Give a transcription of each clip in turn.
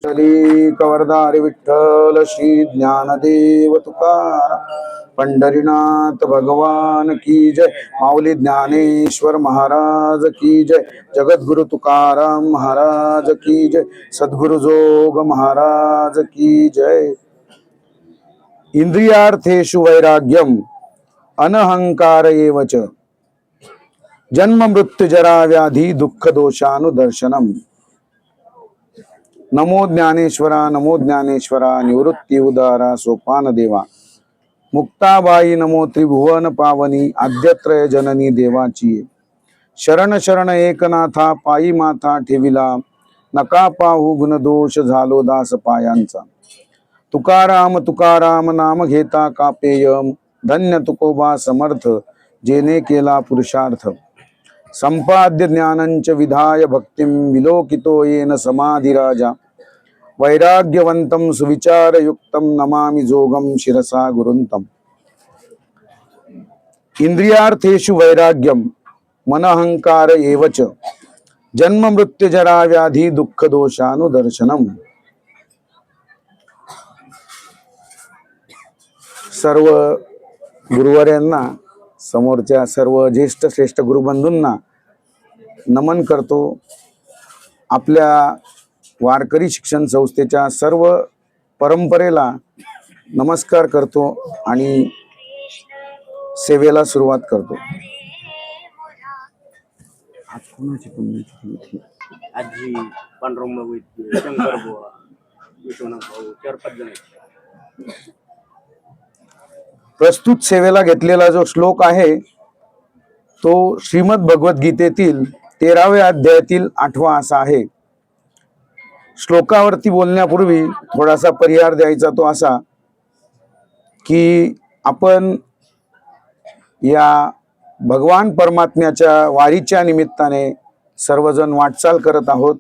श्री कवरदारी विठ्ठल श्री ज्ञानदेव तुकाराम पंढरीनाथ भगवान की जय। माऊली ज्ञानेश्वर महाराज की जय। जगद्गुरु तुकाराम महाराज की जय। सद्गुरु जोग महाराज की जय। इंद्रियार्थेषु वैराग्यम अनहंकार एव च जन्म मृत्यु जरा व्याधी दुःख दोषानुदर्शनम। नमो ज्ञानेश्वरा निवृत्ती उदारा सोपान देवा। मुक्ताबाई नमो त्रिभुवन पावनी आद्यत्रय जननी देवाची। शरण शरण एकनाथा पायी माथा ठेविला नका पाहू गुण दोष झालो दास पायांचा। तुकाराम तुकाराम नाम घेता कापेयम धन्य तुकोबा समर्थ जेने केला पुरुषार्थ। संपाद्य ज्ञानंच विधाय भक्तिं विलोकितो येन समाधिराजा। वैराग्यवंतं सुविचारयुक्तं नमामि जोगं शिरसा गुरुंतम। इंद्रियार्थेषु वैराग्यम मनहंकार एव च जन्म मृत्यु जरा व्याधी दुःख दोषानुदर्शनम। सर्व गुरुवर्यांना समोरच्या सर्व ज्येष्ठ श्रेष्ठ गुरुबंधूंना नमन करतो। आपल्या वारकरी शिक्षण संस्थेच्या सर्व परंपरेला नमस्कार करतो आणि सेवेला सुरुवात करतो। आजी पांडुरंग वैद्य शंकर बुवा विश्वनाथ भाऊ 4-5 जण आहेत। प्रस्तुत सेवेला घेतलेला जो श्लोक आहे तो श्रीमद भगवद्गीतेतील 13व्या अध्यायातील 8वा असा आहे। श्लोकावरती बोलण्यापूर्वी थोडासा परिहार द्यायचा तो असा की आपण या भगवान परमात्म्याच्या वारीच्या निमित्ताने सर्वजण वाटचाल करत आहोत।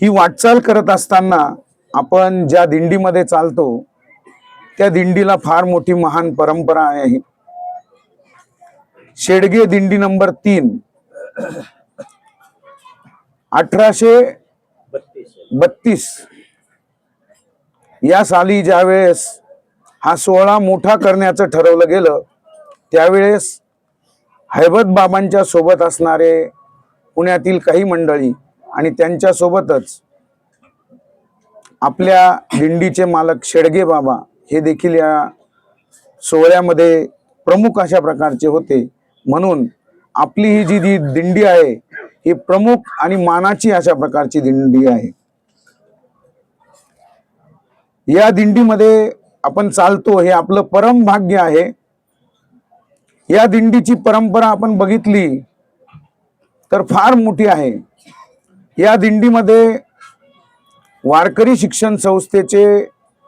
ही वाटचाल करत असताना आपण ज्या दिंडीमध्ये चालतो त्या दिंडीला फार मोठी महान परंपरा आहे। शेडगे दिंडी नंबर 3 1832 या साली ज्यावेळेस हा सोहळा मोठा करण्याचं ठरवलं गेलं त्यावेळेस हैबत बाबांच्या सोबत असणारे पुण्यातील काही मंडळी आणि त्यांच्या सोबतच आपल्या दिंडीचे मालक शेडगे बाबा हे देखील या सोहळ्यामध्ये प्रमुख अशा प्रकारचे होते। म्हणून आपली ही जी दिंडी आहे ही प्रमुख आणि मानाची अशा प्रकारची दिंडी आहे। या दिंडीमध्ये आपण चालतो हे आपलं परम भाग्य आहे। या दिंडीची परंपरा आपण बघितली तर फार मोठी आहे। या दिंडीमध्ये वारकरी शिक्षण संस्थेचे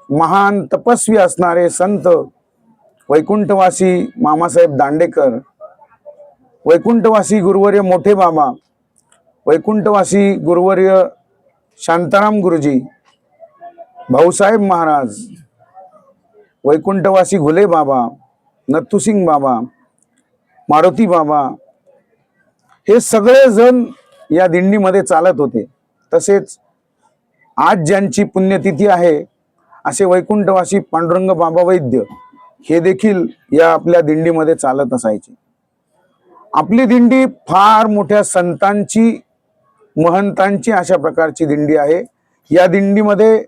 महान तपस्वी असणारे संत वैकुंठवासी मामासाहेब दांडेकर, वैकुंठवासी गुरुवर्य मोठे बाबा, वैकुंठवासी गुरुवर्य शांताराम गुरुजी, भाऊसाहेब महाराज, वैकुंठवासी घुले बाबा, नथुसिंग बाबा, मारुती बाबा हे सगळे जण या दिंडीमध्ये चालत होते। तसेच आज ज्यांची पुण्यतिथी आहे असे वैकुंठवासी पांडुरंग बाबा वैद्य हे देखील या आपल्या दिंडीमध्ये चालत असायचे। आपली दिंडी फार मोठ्या संतांची महंतांची अशा प्रकारची दिंडी आहे। या दिंडीमध्ये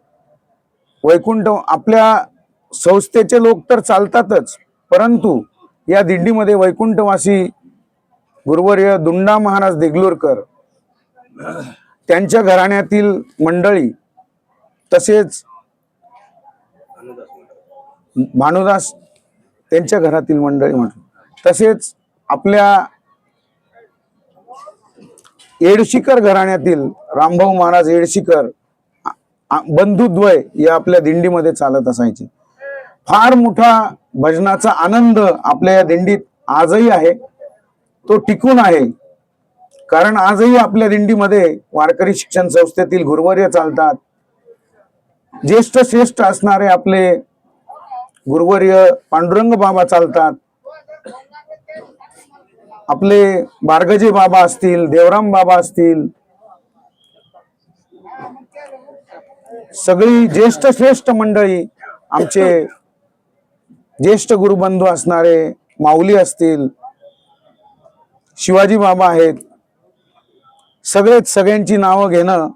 वैकुंठ आपल्या संस्थेचे लोक तर चालतातच, परंतु या दिंडीमध्ये वैकुंठवासी गुरुवर्य दुंडा महाराज देगलूरकर त्यांच्या घराण्यातील मंडळी, तसेच भानुदास त्यांच्या घरातील मंडळी म्हटलं, तसेच आपल्या येडशीकर घराण्यातील रामभाऊ महाराज येडशीकर बंधुद्वय या आपल्या दिंडीमध्ये चालत असायचे। फार मोठा भजनाचा आनंद आपल्या या दिंडीत आजही आहे, तो टिकून आहे। कारण आजही आपल्या दिंडीमध्ये वारकरी शिक्षण संस्थेतील गुरुवर्य चालतात। ज्येष्ठ श्रेष्ठ असणारे आपले गुरुवर्य पांडुरंग बाबा चालतात। आपले बारगजे बाबा असतील, देवराम बाबा असतील, सगळी ज्येष्ठ श्रेष्ठ मंडळी, आमचे ज्येष्ठ गुरुबंधू असणारे माऊली असतील, शिवाजी बाबा आहेत, सगळ्यांची नावं घेणं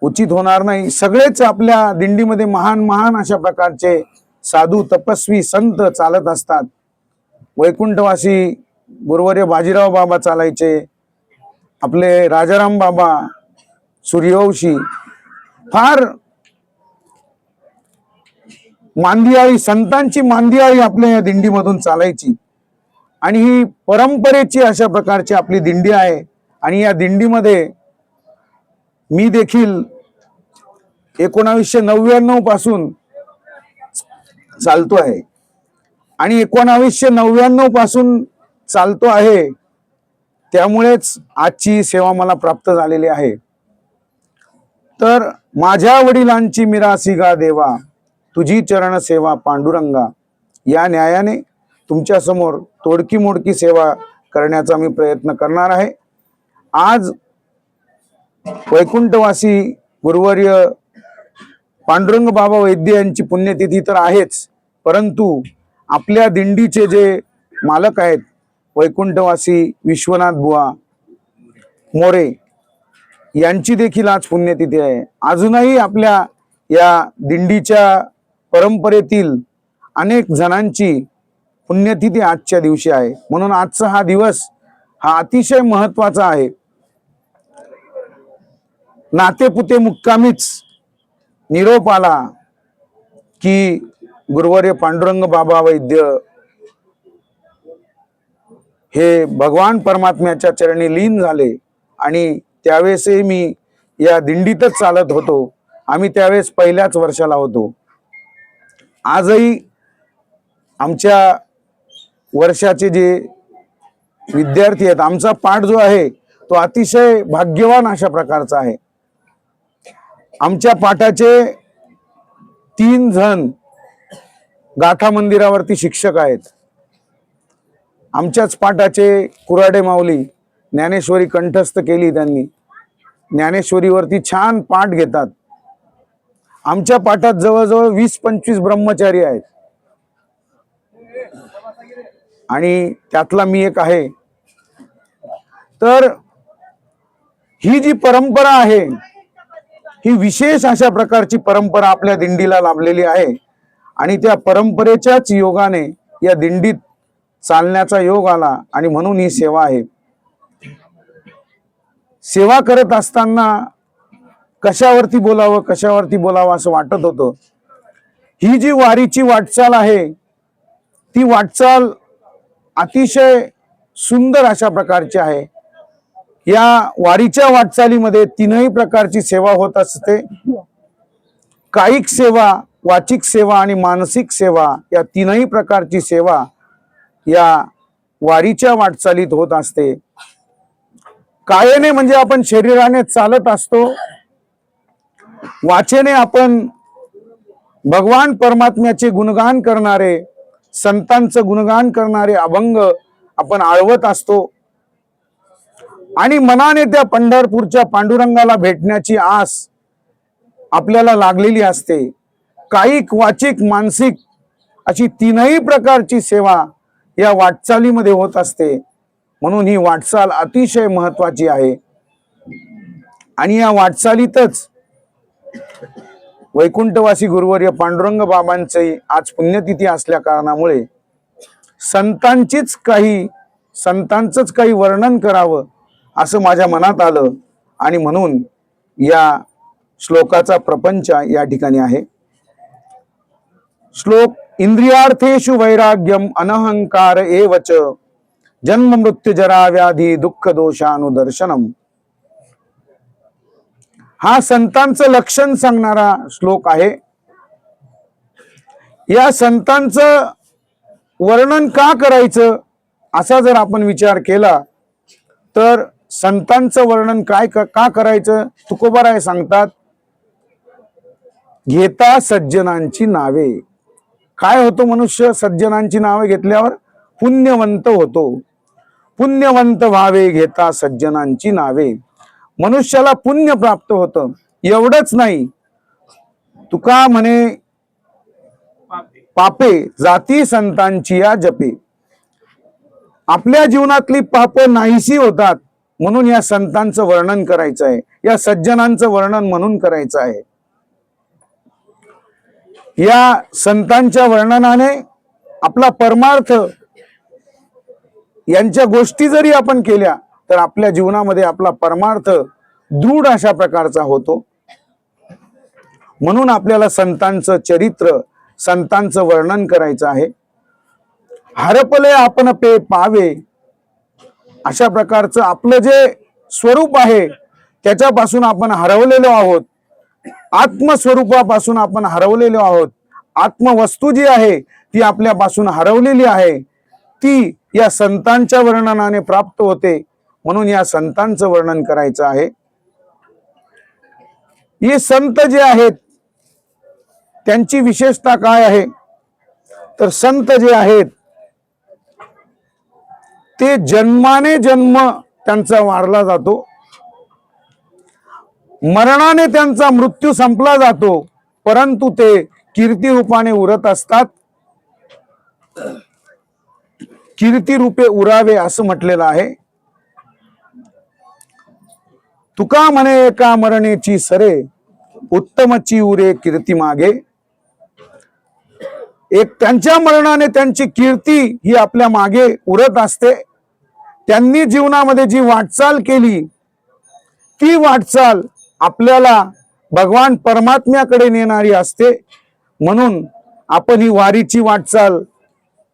उचित होणार नाही. सगळेच आपल्या दिंडीमध्ये महान महान अशा प्रकारचे साधू तपस्वी संत चालत असतात. वैकुंठवासी गुरुवर्य बाजीराव बाबा चालायचे, आपले राजाराम बाबा, सूर्यवंशी, फार मांदियाळी संतांची मांदियाळी आपल्या या दिंडीमधून चालायची. आणि ही परंपरेची अशा प्रकारची आपली दिंडी आहे. आणि या दिंडीमध्ये मी देखील 1999 पासून चालतो आहे आणि 1999 पासून चालतो आहे, त्यामुळेच आजची सेवा मला प्राप्त झालेली आहे. तर माझ्या वडिलांची मिरासी गा देवा, तुझी चरण सेवा पांडुरंगा, या न्यायाने तुमच्या समोर तोडकी मोडकी सेवा करण्याचा मी प्रयत्न करणार आहे. आज वैकुंठवासी गुरुवर्य पांडुरंग बाबा वैद्य यांची पुण्यतिथी तर आहेच, परंतु आपल्या दिंडीचे जे मालक आहेत वैकुंठवासी विश्वनाथ बुवा मोरे यांची देखील आज पुण्यतिथी आहे. अजूनही आपल्या या दिंडीच्या परंपरेतील अनेक जणांची पुण्यतिथी आजच्या दिवशी आहे. म्हणून आजचा हा दिवस हा अतिशय महत्वाचा आहे. नातेपुते मुक्कामीच निरोप आला की गुरुवर्य पांडुरंग बाबा वैद्य हे भगवान परमात्म्याच्या चरणी लीन झाले. आणि त्यावेळेसही मी या दिंडीतच चालत होतो. आम्ही त्यावेळेस पहिल्याच वर्षाला होतो. आजही आमच्या वर्षाचे जे विद्यार्थी आहेत, आमचा पाठ जो आहे तो अतिशय भाग्यवान अशा प्रकारचा आहे. आमच्या पाठाचे 3 जण गाथा मंदिरावरती शिक्षक आहेत. आमच्याच पाठाचे कुराडे माऊली ज्ञानेश्वरी कंठस्थ केली त्यांनी, ज्ञानेश्वरीवरती छान पाठ घेतात. आमच्या पाठात जवळजवळ 20-25 ब्रह्मचारी आहेत आणि त्यातला मी एक आहे. तर ही जी परंपरा आहे ही विशेष अशा प्रकारची परंपरा आपल्या दिंडीला लाभलेली आहे. आणि त्या परंपरेच्याच योगाने या दिंडीत चालण्याचा योग आला आणि म्हणून ही सेवा आहे. सेवा करत असताना कशावरती बोलावं असं वाटत होतं. ही जी वारीची वाटचाल आहे ती वाटचाल अतिशय सुंदर अशा प्रकारची आहे. या वारीच्या वाटचालीमध्ये 3ही प्रकारची सेवा होत असते. कायिक सेवा, वाचिक सेवा आणि मानसिक सेवा, या 3ही प्रकारची सेवा या वारीच्या वाटचालीत होत असते. कायेने म्हणजे आपण शरीराने चालत असतो, वाचेने आपण भगवान परमात्म्याचे गुणगान करणारे, संतांचं गुणगान करणारे अभंग आपण आळवत असतो. आणि मनाने त्या पंढरपूरच्या पांडुरंगाला भेटण्याची आस आपल्याला लागलेली असते. कायिक, वाचिक, मानसिक अशी 3ही प्रकारची सेवा या वाटचालीमध्ये होत असते. म्हणून ही वाटचाल अतिशय महत्वाची आहे. आणि या वाटचालीतच वैकुंठवासी गुरुवर्य पांडुरंग बाबांची आज पुण्यतिथी असल्या कारणामुळे संतांचंच काही वर्णन करावं असं माझ्या मनात आलं. आणि म्हणून या श्लोकाचा प्रपंच या ठिकाणी आहे. श्लोक: इंद्रियार्थेषु वैराग्यम अनहंकार एवच जन्म मृत्यू जरा व्याधी दुःख दोषानुदर्शनम. हा संतांचं लक्षण सांगणारा श्लोक आहे. या संतांचं वर्णन का करायचं असा जर आपण विचार केला तर संतांचं वर्णन का करायचं, तुकोबाराय सांगतात, घेता सज्जनांची नावे. काय होतो मनुष्य सज्जनांची नावे घेतल्यावर? पुण्यवंत होतो. पुण्यवंत व्हावे घेता सज्जनांची नावे. मनुष्याला पुण्य प्राप्त होतं. एवढंच नाही, तुका म्हणे पापे जाती संतांची या जपे. आपल्या जीवनातली पाप नाहीशी होतात म्हणून या संतांचं वर्णन करायचं आहे, या सज्जनांचं वर्णन म्हणून करायचं आहे. या संतांच्या वर्णनाने आपला परमार्थ, यांच्या गोष्टी जरी आपण केल्या तर आपल्या जीवनामध्ये आपला परमार्थ दृढ अशा प्रकारचा होतो. म्हणून आपल्याला संतांचं चरित्र, संतांचं वर्णन करायचं आहे. हरपले आपण पे पावे, अशा प्रकारचं आपलं जे स्वरूप आहे त्याच्यापासून आपण हरवलेलो आहोत. आत्मस्वरूपापासून आपण हरवलेलो आहोत. आत्मवस्तू जी आहे ती आपल्यापासून हरवलेली आहे, ती या संतांच्या वर्णनाने प्राप्त होते. म्हणून या संतांचं वर्णन करायचं आहे. हे संत जे आहेत त्यांची विशेषता काय आहे, तर संत जे आहेत ते जन्माने जन्म त्यांचा वारला जातो, मरणाने त्यांचा मृत्यू संपला जातो, परंतु ते कीर्ती रूपाने उरत असतात. कीर्ती रूपे उरावे असं म्हटलेलं आहे. तुका म्हणे एका मरणेची सरे, उत्तमची उरे कीर्ती मागे. एक त्यांच्या मरणाने त्यांची कीर्ती ही आपल्या मागे उरत असते. त्यांनी जीवनामध्ये जी वाटचाल केली ती वाटचाल आपल्याला भगवान परमात्म्याकडे नेणारी असते. म्हणून आपण ही वारीची वाटचाल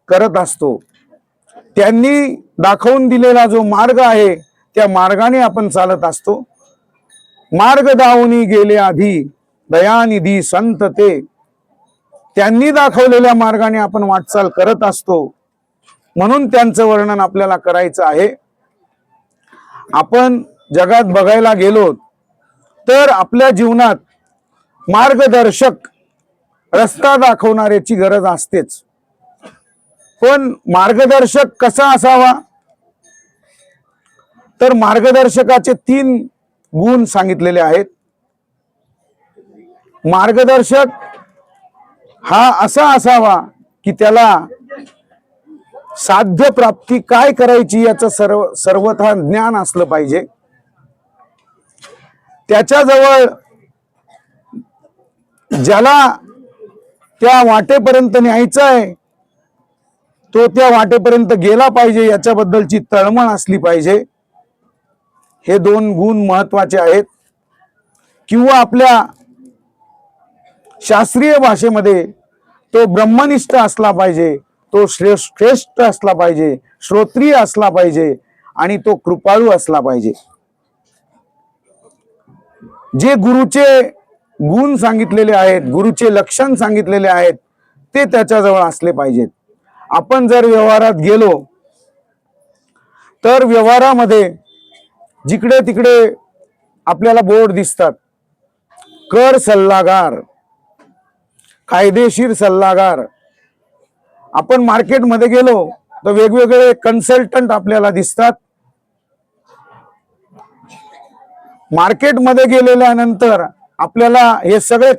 करत असतो. त्यांनी दाखवून दिलेला जो मार्ग आहे त्या मार्गाने आपण चालत असतो. मार्ग दावूनी गेले आधी दयानिधी संत ते, त्यांनी दाखवलेल्या मार्गाने आपण वाटचाल करत असतो. म्हणून त्यांचं वर्णन आपल्याला करायचं आहे. आपण जगात बघायला गेलो तर आपल्या जीवनात मार्गदर्शक, रस्ता दाखवणाऱ्याची गरज असतेच. पण मार्गदर्शक कसा असावा, तर मार्गदर्शकाचे 3 गुण सांगितलेले आहेत. मार्गदर्शक हा असा असावा की त्याला साध्य प्राप्ती काय करायची याचं सर्वथा ज्ञान असलं पाहिजे. त्याच्याजवळ ज्याला त्या वाटेपर्यंत न्यायचं आहे तो त्या वाटेपर्यंत गेला पाहिजे, याच्याबद्दलची तळमळ असली पाहिजे. हे 2 गुण महत्वाचे आहेत. किंवा आपल्या शास्त्रीय भाषेमध्ये तो ब्रह्मनिष्ठ असला पाहिजे, तो श्रेष्ठ असला पाहिजे, श्रोत्रिय असला पाहिजे आणि तो कृपाळू असला पाहिजे. जे गुरुचे गुण सांगितलेले आहेत, गुरुचे लक्षण सांगितलेले आहेत ते त्याच्याजवळ असले पाहिजेत. आपण जर व्यवहारात गेलो तर व्यवहारामध्ये जिकडे तिकडे आपल्याला बोर्ड दिसतात, कर सल्लागार, कायदेशीर सल्लागार. आपण मार्केटमध्ये गेलो तर वेगवेगळे कन्सल्टंट आपल्याला दिसतात. मार्केटमध्ये गेलेल्यानंतर आपल्याला हे सगळे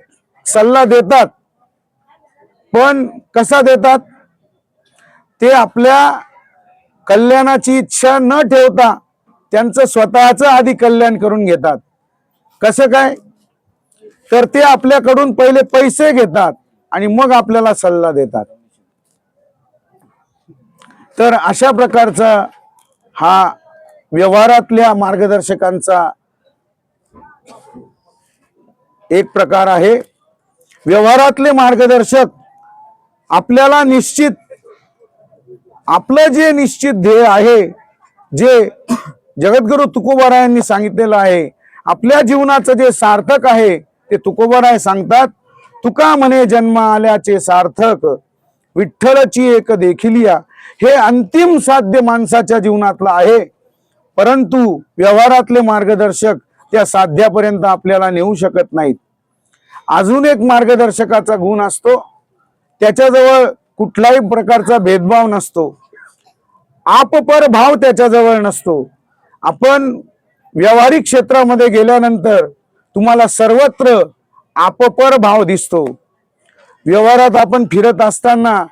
सल्ला देतात, पण कसा देतात, ते आपल्या कल्याणाची इच्छा न ठेवता त्यांचं स्वतःचं आधी कल्याण करून घेतात. कसं काय, तर ते आपल्याकडून पहिले पैसे घेतात आणि मग आपल्याला सल्ला देतात. तर अशा प्रकारचा हा व्यवहारातल्या मार्गदर्शकांचा एक प्रकार आहे. व्यवहारातले मार्गदर्शक आपल्याला निश्चित, आपलं जे निश्चित ध्येय आहे, जे जगद्गुरु तुकोबारायांनी सांगितलेलं आहे, आपल्या जीवनाचं जे सार्थक आहे ते तुकोबाराय सांगतात. तुका म्हणे जन्म आल्याचे सार्थक, विठ्ठलची एक देखिलिया. हे अंतिम साध्य माणसाच्या जीवनातलं आहे, परंतु व्यवहारातले मार्गदर्शक त्या साध्यापर्यंत आपल्याला नेऊ शकत नाहीत. अजून एक मार्गदर्शकाचा गुण असतो, त्याच्याजवळ कुठलाही प्रकारचा भेदभाव नसतो, आपपर भाव त्याच्याजवळ नसतो. आपण व्यावहारिक क्षेत्रामध्ये गेल्यानंतर तुम्हाला सर्वत्र आपपर भाव दिसतो. व्यवहारात आपण फिरत असताना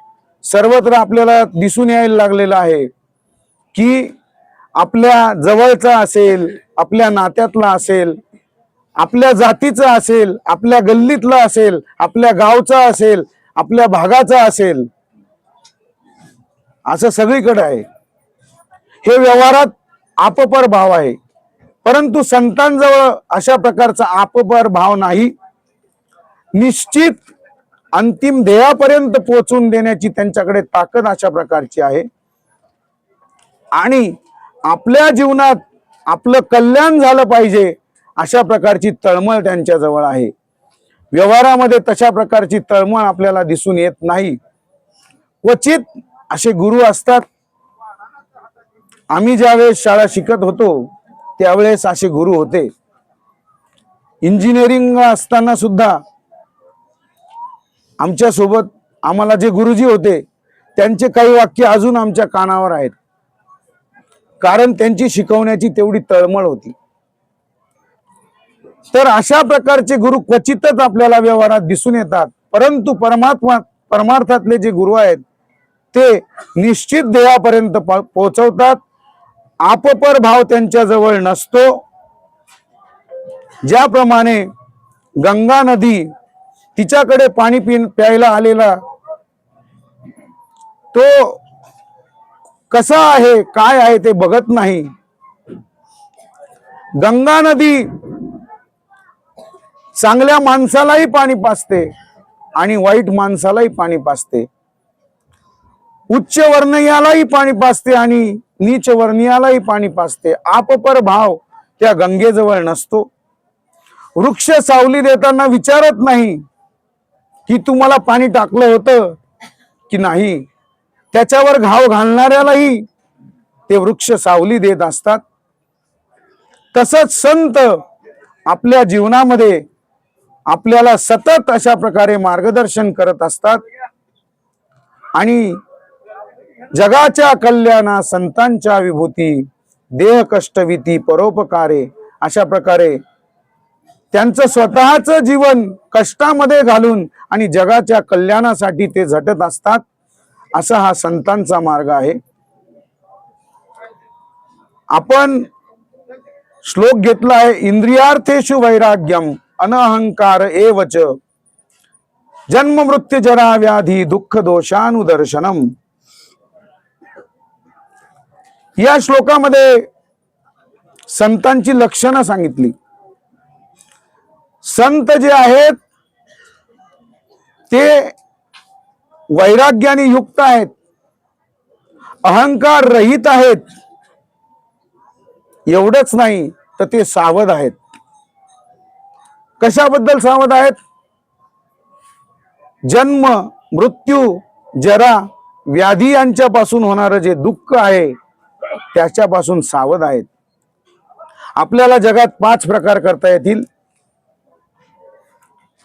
सर्वत्र आपल्याला दिसून यायला लागलेलं आहे की आपल्या जवळचा असेल, आपल्या नात्यातला असेल, आपल्या जातीचा असेल, आपल्या गल्लीतला असेल, आपल्या गावचा असेल, आपल्या भागाचा असेल, असं सगळीकडे आहे. हे व्यवहारात आपपर भाव आहे. परंतु संतांजवळ अशा प्रकारचा आपपर भाव नाही. निश्चित अंतिम ध्येयापर्यंत पोहोचून देण्याची त्यांच्याकडे ताकद अशा प्रकारची आहे. आणि आपल्या जीवनात आपलं कल्याण झालं पाहिजे अशा प्रकारची तळमळ त्यांच्या जवळ आहे. व्यवहारामध्ये तशा प्रकारची तळमळ आपल्याला दिसून येत नाही. क्वचित असे गुरु असतात. आम्ही ज्यावेळेस शाळा शिकत होतो त्यावेळेस असे गुरु होते. इंजिनिअरिंग असताना सुद्धा आमच्या सोबत आम्हाला जे गुरुजी होते त्यांचे काही वाक्य अजून आमच्या कानावर आहेत. कारण त्यांची शिकवण्याची तेवढी तळमळ होती. तर अशा प्रकारचे गुरु क्वचितच आपल्याला व्यवहारात दिसून येतात. परंतु परमार्थातले जे गुरु आहेत ते निश्चित ध्येयापर्यंत पोहोचवतात. आपपर भाव त्यांच्या जवळ नसतो. ज्याप्रमाणे गंगा नदी तिच्याकडे पाणी प्यायला आलेला तो कसा आहे काय आहे ते बघत नाही. गंगा नदी चांगल्या माणसालाही पाणी पाजते आणि वाईट माणसालाही पाणी पाजते. उच्च वर्णीयालाही पाणी पाजते आणि नीच वर्णीयालाही पाणी पाजते. आपपर भाव त्या गंगेजवळ नसतो. वृक्ष सावली देताना विचारत नाही की तुम्हाला पाणी टाकलं होतं की नाही. त्याच्यावर घाव घालणाऱ्यालाही ते वृक्ष सावली देत असतात. तसंच संत आपल्या जीवनामध्ये आपल्याला सतत अशा प्रकारे मार्गदर्शन करत असतात. आणि जगाच्या कल्याणा संतांच्या विभूती, देह कष्टविती परोपकारे, अशा प्रकारे त्यांचं स्वतःचं जीवन कष्टामध्ये घालून आणि जगाच्या कल्याणासाठी ते झटत असतात. असा हा संतांचा मार्ग आहे. आपण श्लोक घेतला आहे, इंद्रियार्थेषु वैराग्यम अनहंकार एवच जन्म मृत्यू जरा व्याधी दुःख दोषानुदर्शनम. या श्लोकामध्ये संतांची लक्षणं सांगितली. संत जे आहेत ते वैराग्याने युक्त आहेत, अहंकार रहित आहेत. एवढंच नाही तर ते सावध आहेत. कशाबद्दल सावध आहेत? जन्म मृत्यू जरा व्याधी यांच्यापासून होणारं जे दुःख आहे त्याच्यापासून सावध आहेत. आपल्याला जगात 5 प्रकार करता येतील.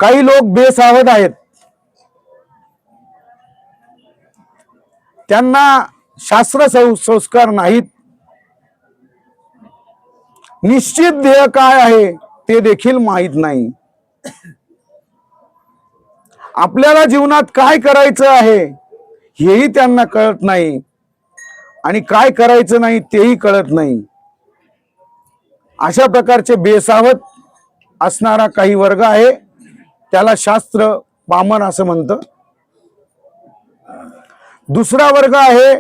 काही लोक बेसावध आहेत. त्यांना शास्त्र संस्कार नाहीत. निश्चित ध्येय काय आहे ते देखील माहीत नाही. आपल्याला जीवनात काय करायचं आहे हेही त्यांना कळत नाही आणि काय करायचं नाही तेही कळत नाही. अशा प्रकारचे बेसावध असणारा काही वर्ग आहे. त्याला शास्त्र पामर असं म्हणतं. दुसरा वर्ग आहे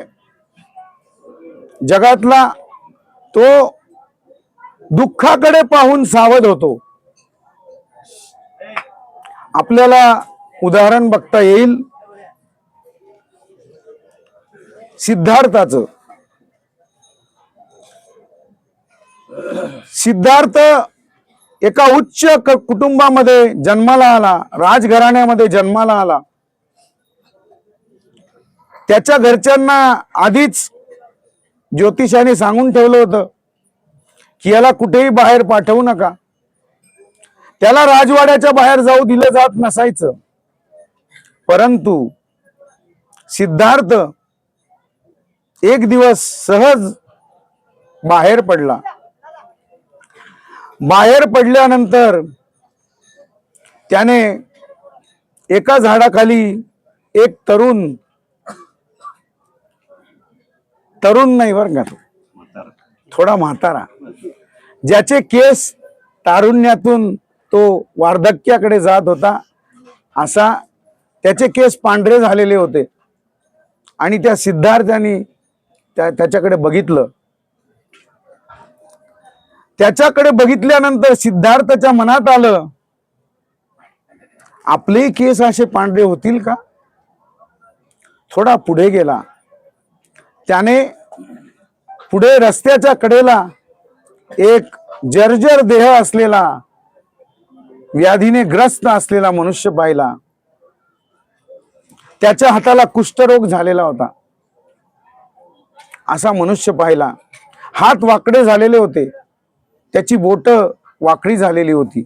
जगातला, तो दुःखाकडे पाहून सावध होतो. आपल्याला उदाहरण बघता येईल सिद्धार्थाचं. सिद्धार्थ एका उच्च कुटुंबामध्ये जन्माला आला, राजघराण्यामध्ये जन्माला आला. त्याच्या घरच्यांना आधीच ज्योतिषाने सांगून ठेवलं होतं की याला कुठेही बाहेर पाठवू नका. त्याला राजवाड्याच्या बाहेर जाऊ दिलं जात नसायचं. परंतु सिद्धार्थ एक दिवस सहज बाहेर पडला बाहेर पडल्यानंतर त्याने एका झाडाखाली एक तरुण नाही बरं का, थोडा म्हातारा, ज्याचे केस तारुण्यातून तो वार्धक्याकडे जात होता, असा त्याचे केस पांढरे झालेले होते. आणि त्या सिद्धार्थाने त्याच्याकडे बघितलं. त्याच्याकडे बघितल्यानंतर सिद्धार्थाच्या मनात आलं, आपले केस असे पांढरे होतील का? थोडा पुढे गेला. त्याने पुढे रस्त्याच्या कडेला एक जर्जर देह असलेला, व्याधीने ग्रस्त असलेला मनुष्य पाहिला. त्याच्या हाताला कुष्ठरोग झालेला होता. असा मनुष्य पाहिला. हात वाकडे झालेले होते, त्याची बोट वाकडी झालेली होती.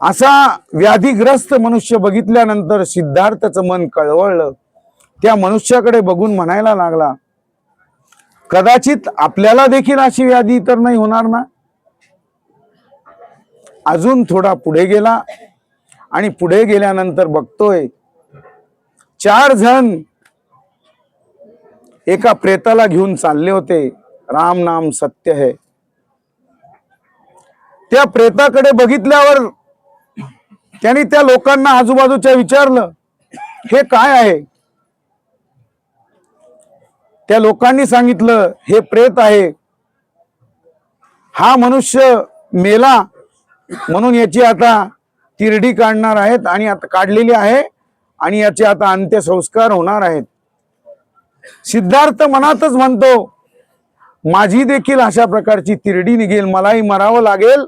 असा व्याधीग्रस्त मनुष्य बघितल्यानंतर सिद्धार्थाचं मन कळवळलं. त्या मनुष्याकडे बघून म्हणायला लागला, कदाचित आपल्याला देखील अशी व्याधी तर नाही होणार ना? अजून थोडा पुढे गेला आणि पुढे गेल्यानंतर बघतोय 4 जण एका प्रेताला घेऊन चालले होते. राम नाम सत्य है. त्या प्रेताकडे बघितल्यावर त्यांनी त्या लोकांना आजूबाजूच्या विचारलं, हे काय आहे? त्या लोकांनी सांगितलं, हे प्रेत आहे. हा मनुष्य मेला म्हणून याची आता तिरडी काढणार आहेत आणि आता काढलेली आहे आणि याचे आता अंत्यसंस्कार होणार आहेत. सिद्धार्थ मनातच म्हणतो, माझी देखील अशा प्रकारची तिरडी निघेल, मलाही मरावं लागेल.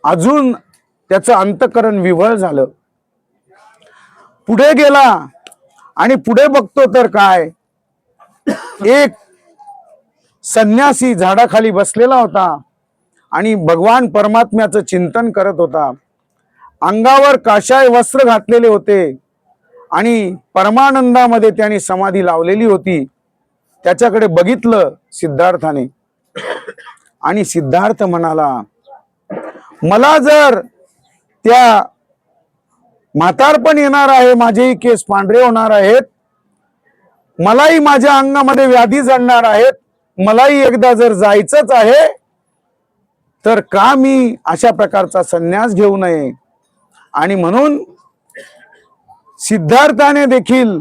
अजून त्याचं अंतःकरण विव्हळ झालं. पुढे गेला आणि पुढे बघतो तर काय, एक संन्यासी झाडाखाली बसलेला होता आणि भगवान परमात्म्याचं चिंतन करत होता. अंगावर काशाय वस्त्र घातलेले होते आणि परमानंदामध्ये त्याने समाधी लावलेली होती. त्याच्याकडे बघितलं सिद्धार्थाने आणि सिद्धार्थ म्हणाला, मला जर त्या म्हातारपण येणार आहे, माझेही केस पांढरे होणार आहेत, मलाही माझ्या अंगामध्ये व्याधी जडणार आहेत, मलाही एकदा जर जायचंच आहे, तर का मी अशा प्रकारचा संन्यास घेऊ नये? आणि म्हणून सिद्धार्थाने देखील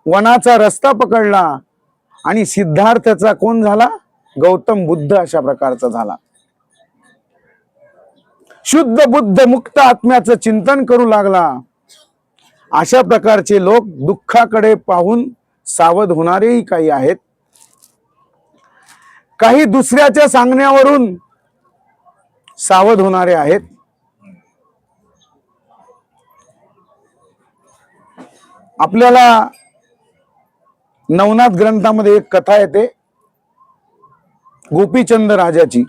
वनाचा रस्ता पकडला आणि सिद्धार्थाचा कोण झाला? गौतम बुद्ध अशा प्रकारचा झाला. शुद्ध बुद्ध मुक्त आत्म्याचं चिंतन करू लागला. अशा प्रकारचे लोक दुःखाकडे पाहून सावध होणारेही काही आहेत. काही दुसऱ्याच्या सांगण्यावरून सावध होणारे आहेत. आपल्याला नवनाथ ग्रंथामध्ये एक कथा येते गोपीचंद राजाची.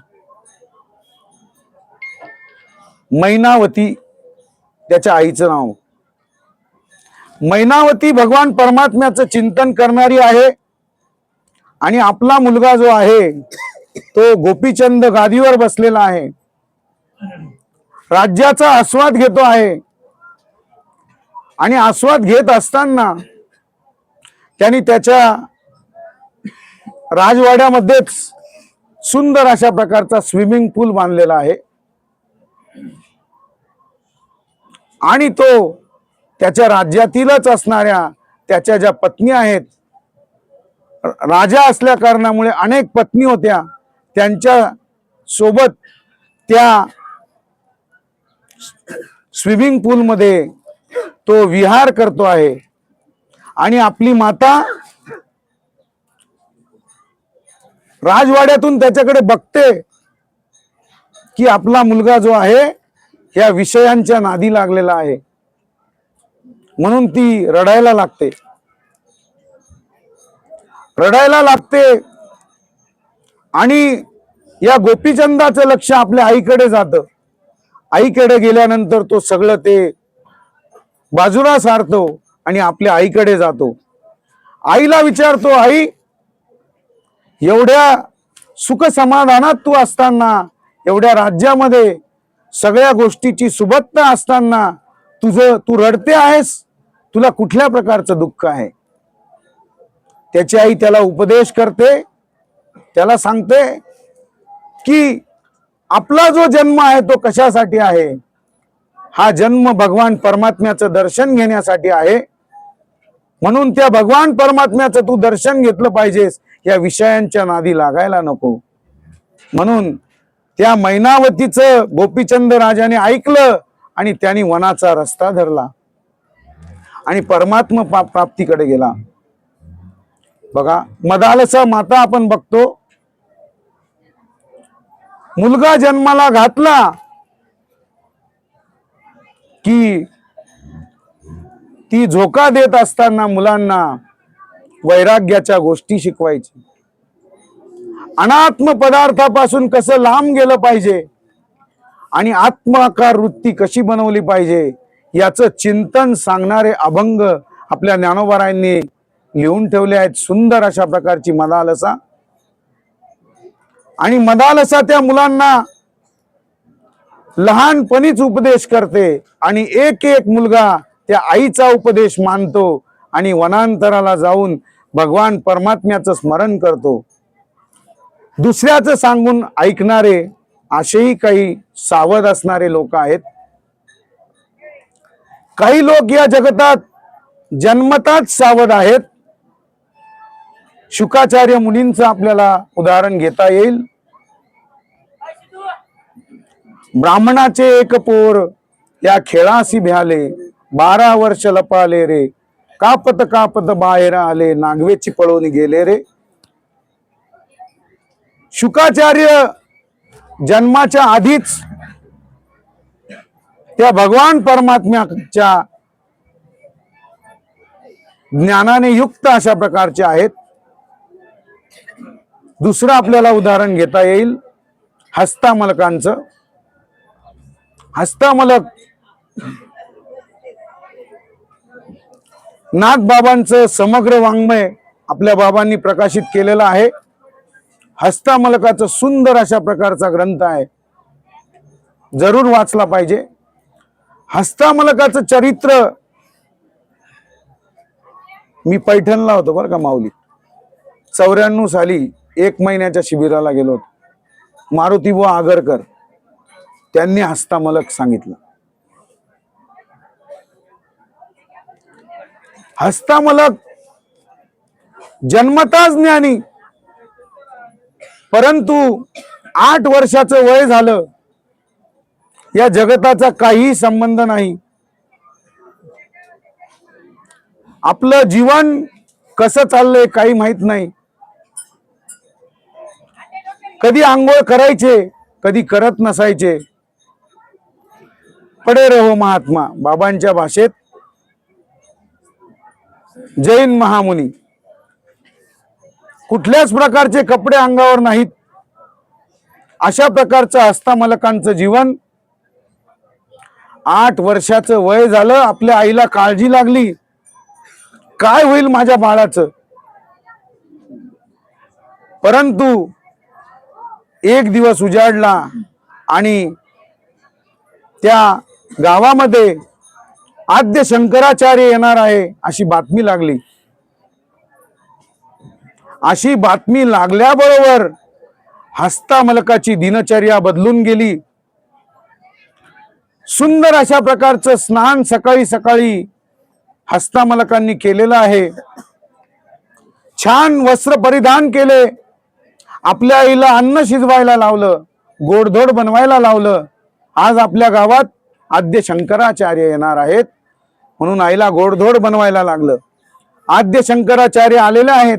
मैनावती त्याच्या आईचं नाव. मैनावती भगवान परमात्म्याचं चिंतन करणारी आहे आणि आपला मुलगा जो आहे तो गोपीचंद गादीवर बसलेला आहे, राज्याचा आस्वाद घेतो आहे. आणि आस्वाद घेत असताना त्यांनी त्याच्या राजवाड्यामध्येच सुंदर अशा प्रकारचा स्विमिंग पूल बांधलेला आहे आणि तो त्याच्या राज्यातीलच असणाऱ्या त्याच्या ज्या पत्नी आहेत, राजा असल्या कारणामुळे अनेक पत्नी होत्या, त्यांच्या सोबत त्या स्विमिंग पूल मध्ये तो विहार करतो आहे. आणि आपली माता राजवाड्यातून त्याच्याकडे बघते की आपला मुलगा जो आहे या विषयांच्या नादी लागलेला आहे, म्हणून ती रडायला लागते. आणि या गोपीचंदाचं लक्ष आपल्या आईकडे जातं. आईकडे गेल्यानंतर तो सगळं ते बाजूला सारतो आणि आपल्या आईकडे जातो. आईला विचारतो, आई, एवढ्या सुख समाधानात तू असताना, एवढ्या राज्यामध्ये सगळ्या गोष्टीची सुबत्ता असताना तू रडते आहेस, तुला कुठल्या प्रकारचं दुःख आहे? त्याची आई त्याला उपदेश करते, त्याला सांगते की आपला जो जन्म आहे तो कशासाठी आहे? हा जन्म भगवान परमात्म्याचं दर्शन घेण्यासाठी आहे. म्हणून त्या भगवान परमात्म्याचं तू दर्शन घेतलं पाहिजेस, या विषयांच्या नादी लागायला नको. म्हणून त्या मैनावतीचं गोपीचंद राजाने ऐकलं आणि त्यांनी वनाचा रस्ता धरला आणि परमात्मा प्राप्तीकडे गेला. बघा, मदालसा माता आपण बघतो, मुलगा जन्माला घातला की ती झोका देत असताना मुलांना वैराग्याच्या गोष्टी शिकवायची. अनात्म पदार्थापासून कसं लांब गेलं पाहिजे आणि आत्माकार वृत्ती कशी बनवली पाहिजे याचं चिंतन सांगणारे अभंग आपल्या ज्ञानोबारायांनी लिहून ठेवले आहेत. सुंदर अशा प्रकारची मदालसा. आणि मदालसा त्या मुलांना लहानपणीच उपदेश करते आणि एक एक मुलगा त्या आईचा उपदेश मानतो आणि वनांतराला जाऊन भगवान परमात्म्याचं स्मरण करतो. दुसऱ्याचं सांगून ऐकणारे असेही काही सावध असणारे लोक आहेत. काही लोक या जगतात जन्मताच सावध आहेत. शुकाचार्य मुनींचं आपल्याला उदाहरण घेता येईल. ब्राह्मणाचे एक पोर या खेळासी भ्याले, 12 वर्ष लपाले रे, कापत कापत बाहेर आले, नागवेची पळून गेले रे. शुकाचार्य जन्माच्या आधीच त्या भगवान परमात्म्याच्या ज्ञानाने युक्त अशा प्रकारचे आहेत. दुसरं आपल्याला उदाहरण घेता येईल हस्तामलकांचं. हस्तामलक नाथबाबांचं समग्र वाङ्मय आपल्या बाबांनी प्रकाशित केलेलं आहे. हस्तामलकाचं सुंदर अशा प्रकारचा ग्रंथ आहे, जरूर वाचला पाहिजे. हस्तामलकाचं चरित्र मी पैठणला होतो बरं का माऊली. 94 साली 1 महिन्याच्या शिबिराला गेलो होतो. मारुतीबुवा आगरकर त्यांनी हस्तामलक सांगितलं. हस्तामलक जन्मताच ज्ञानी, परंतु 8 वर्षाचं वय झालं, या जगताचा काही संबंध नाही. आपलं जीवन कसं चाललंय काही माहित नाही. कधी आंघोळ करायचे, कधी करत नसायचे. पडे रहो महात्मा, बाबांच्या भाषेत जैन महामुनी. कुठल्याच प्रकारचे कपडे अंगावर नाहीत. अशा प्रकारचं हस्तामलकांचं जीवन. 8 वर्षाचं वय झालं, आपल्या आईला काळजी लागली, काय होईल माझ्या बाळाचं. परंतु एक दिवस उजाडला आणि त्या गावामध्ये आद्य शंकराचार्य येणार आहे अशी बातमी लागली. अशी बातमी लागल्याबरोबर हस्तामलकाची दिनचर्या बदलून गेली. सुंदर अशा प्रकारचं स्नान सकाळी सकाळी हस्तामलकांनी केलेलं आहे. छान वस्त्र परिधान केले, आपल्या आईला अन्न शिजवायला लावलं, गोडधोड बनवायला लावलं. आज आपल्या गावात आद्य शंकराचार्य येणार आहेत म्हणून आईला गोडधोड बनवायला लागलं. आद्य शंकराचार्य आलेले आहेत.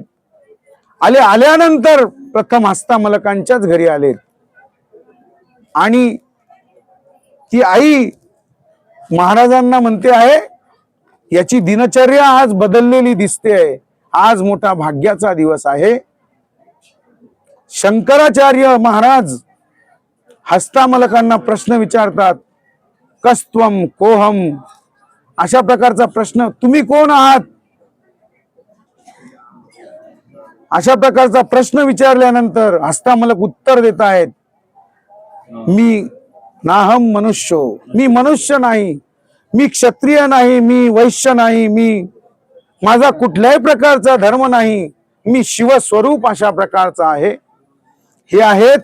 आल्यानंतर प्रथम हस्तामलकांच्याच घरी आले आणि ती आई महाराजांना म्हणते आहे, याची दिनचर्या आज बदललेली दिसते आहे. आज मोठा भाग्याचा दिवस आहे. शंकराचार्य महाराज हस्तामलकांना प्रश्न विचारतात, कस्त्वम कोहम, अशा प्रकारचा प्रश्न. तुम्ही कोण आहात? अशा प्रकारचा प्रश्न विचारल्यानंतर हस्तामलक उत्तर देत आहेत, मी नाहम मनुष्यो, मी मनुष्य नाही, मी क्षत्रिय नाही, मी वैश्य नाही, माझा कुठल्याही प्रकारचा धर्म नाही, मी शिवस्वरूप अशा प्रकारचा आहे. हे आहेत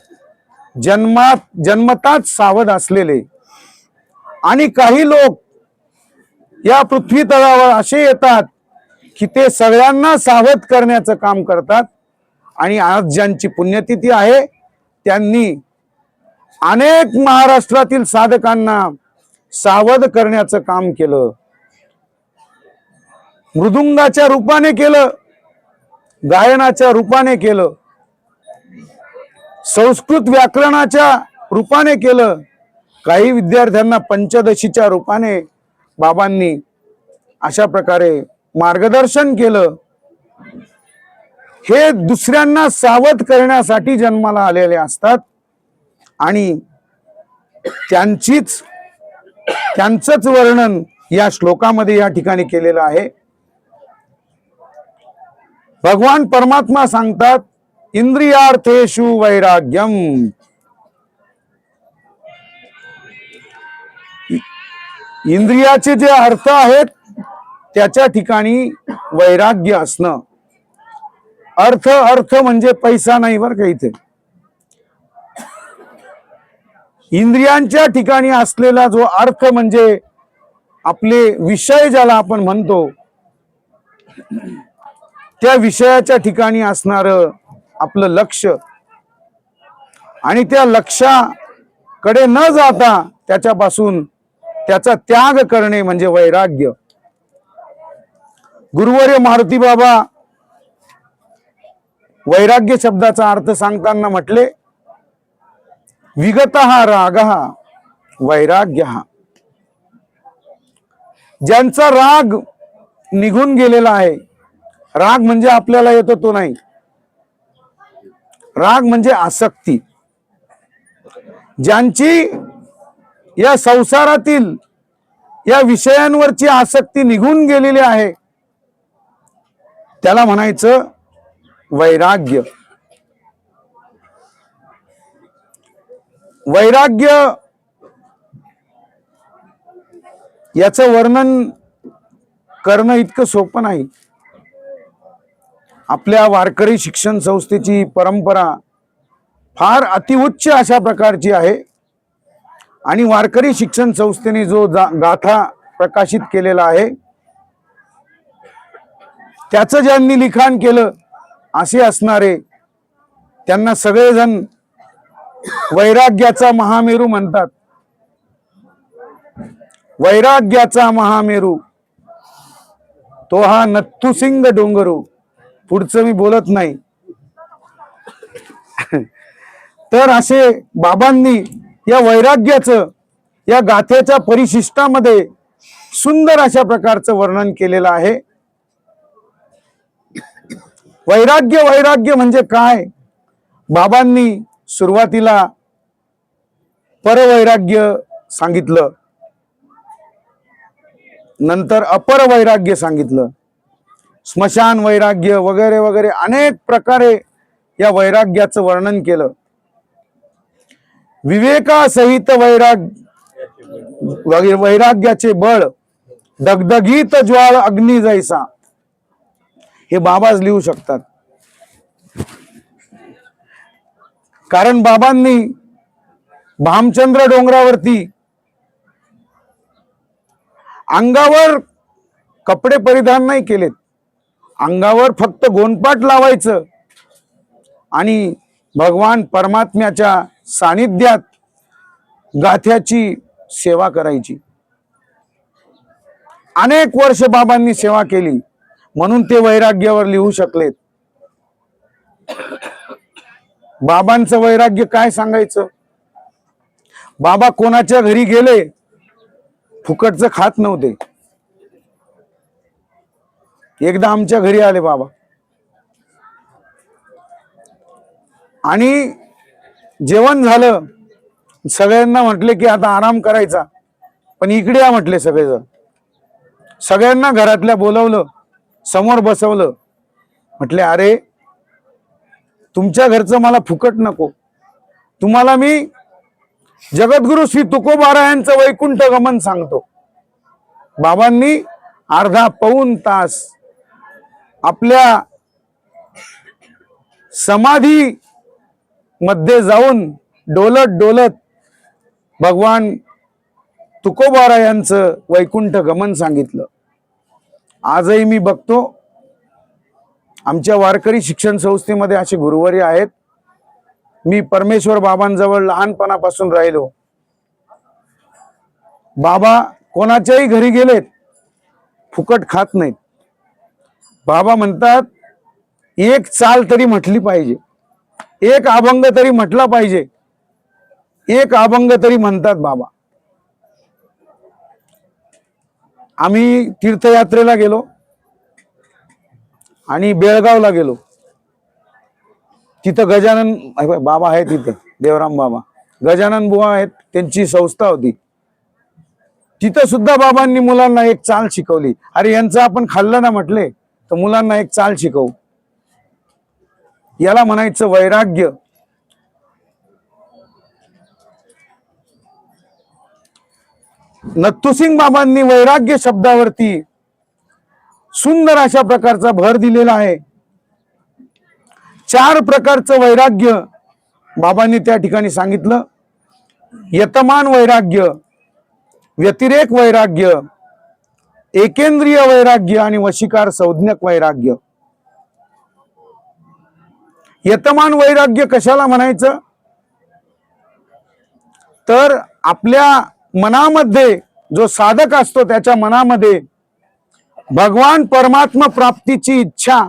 जन्मताच सावध असलेले. आणि काही लोक या पृथ्वी तळावर असे येतात की ते सगळ्यांना सावध करण्याचं काम करतात. आणि आज ज्यांची पुण्यतिथी आहे त्यांनी अनेक महाराष्ट्रातील साधकांना सावध करण्याचं काम केलं. मृदुंगाच्या रूपाने केलं, गायनाच्या रूपाने केलं, संस्कृत व्याकरणाच्या रूपाने केलं, काही विद्यार्थ्यांना पंचदशीच्या रूपाने बाबांनी अशा प्रकारे मार्गदर्शन केलं. हे दुसऱ्यांना सावध करण्यासाठी जन्माला आलेले असतात आणि त्यांचंच वर्णन या श्लोकामध्ये या ठिकाणी केलेलं आहे. भगवान परमात्मा सांगतात, इंद्रियार्थेषु वैराग्यम. इंद्रियाचे जे अर्थ आहेत त्याच्या ठिकाणी वैराग्य असणं. अर्थ म्हणजे पैसा नाही बरं का. इथे इंद्रियांच्या ठिकाणी असलेला जो अर्थ म्हणजे आपले विषय ज्याला आपण म्हणतो, त्या विषयाच्या ठिकाणी असणार आपलं लक्ष आणि त्या लक्षाकडे न जाता त्याच्यापासून त्याचा त्याग करणे म्हणजे वैराग्य. गुरुवर्य मारुती बाबा वैराग्य शब्दाचा अर्थ सांगताना म्हटले, विगतः रागः वैराग्यः. ज्यांचा राग निघून गेलेला आहे, राग म्हणजे आपल्याला येतो तो नाही, राग म्हणजे आसक्ती. ज्यांची या संसारातील या विषयांवरची आसक्ती निघून गेलेली आहे त्याला म्हणायचं वैराग्य. वैराग्य याचं वर्णन करणं इतकं सोपं नाही. आपल्या वारकरी शिक्षण संस्थेची परंपरा फार अतिउच्च अशा प्रकारची आहे आणि वारकरी शिक्षण संस्थेने जो गाथा प्रकाशित केलेला आहे त्याचं ज्यांनी लिखाण केलं असे असणारे त्यांना सगळेजण वैराग्याचा महामेरू म्हणतात. वैराग्याचा महामेरू तो हा नत्थुसिंग डोंगरू. पुढचं मी बोलत नाही. तर असे बाबांनी या वैराग्याचं या गाथेच्या परिशिष्टामध्ये सुंदर अशा प्रकारचं वर्णन केलेलं आहे. वैराग्य म्हणजे काय? बाबांनी सुरुवातीला परवैराग्य सांगितलं, नंतर अपर वैराग्य सांगितलं, स्मशान वैराग्य वगैरे वगैरे अनेक प्रकारे या वैराग्याचं वर्णन केलं. विवेकासहित वैराग्याचे बळ दगदगीत ज्वाळ अग्नी जैसा. हे बाबाच लिहू शकतात. कारण बाबांनी भामचंद्र डोंगरावरती अंगावर कपडे परिधान नाही केलेत, अंगावर फक्त गोंडपाट लावायचं आणि भगवान परमात्म्याच्या सानिध्यात गाथ्याची सेवा करायची. अनेक वर्ष बाबांनी सेवा केली म्हणून ते वैराग्यावर लिहू शकलेत. बाबांचं वैराग्य काय सांगायचं? बाबा कोणाच्या घरी गेले फुकटचं खात नव्हते. एकदा आमच्या घरी आले बाबा आणि जेवण झालं. सगळ्यांना म्हटले की आता आराम करायचा, पण इकडे या म्हटले. सगळेजण सगळ्यांना घरातल्या बोलवलं, समोर बसवलं. म्हटले अरे तुमच्या घरचं मला फुकट नको. तुम्हाला मी जगद्गुरु श्री तुकोबारायांचं वैकुंठ गमन सांगतो. बाबांनी अर्धा पाऊण तास आपल्या समाधी मध्ये जाऊन डोलत डोलत भगवान तुकोबारायांचं वैकुंठ गमन सांगितलं. आजही मी बघतो आमच्या वारकरी शिक्षण संस्थेमध्ये असे गुरुवर्य आहेत. मी परमेश्वर बाबांजवळ लहानपणापासून राहिलो. बाबा कोणाच्याही घरी गेलेत फुकट खात नाहीत. बाबा म्हणतात एक चाल तरी म्हटली पाहिजे, एक अभंग तरी म्हटला पाहिजे, एक अभंग तरी म्हणतात बाबा. आम्ही तीर्थयात्रेला गेलो आणि बेळगावला गेलो. तिथं गजानन बाबा आहेत, तिथं देवराम बाबा गजानन बुवा आहेत, त्यांची संस्था होती. तिथं सुद्धा बाबांनी मुलांना एक चाल शिकवली. अरे यांचं आपण खाल्लं ना म्हटले तर मुलांना एक चाल शिकवू. याला म्हणायचं वैराग्य. नत्थूसिंग बाबांनी वैराग्य शब्दावरती सुंदर अशा प्रकारचा भर दिलेला आहे. 4 प्रकारचं वैराग्य बाबांनी त्या ठिकाणी सांगितलं. यतमान वैराग्य, व्यतिरेक वैराग्य, एकेंद्रिय वैराग्य आणि वशीकार संज्ञक वैराग्य. यतमान वैराग्य कशाला म्हणायचं तर आपल्या मनामध्ये जो साधक असतो त्याच्या मनामध्ये भगवान परमात्मा प्राप्तीची इच्छा,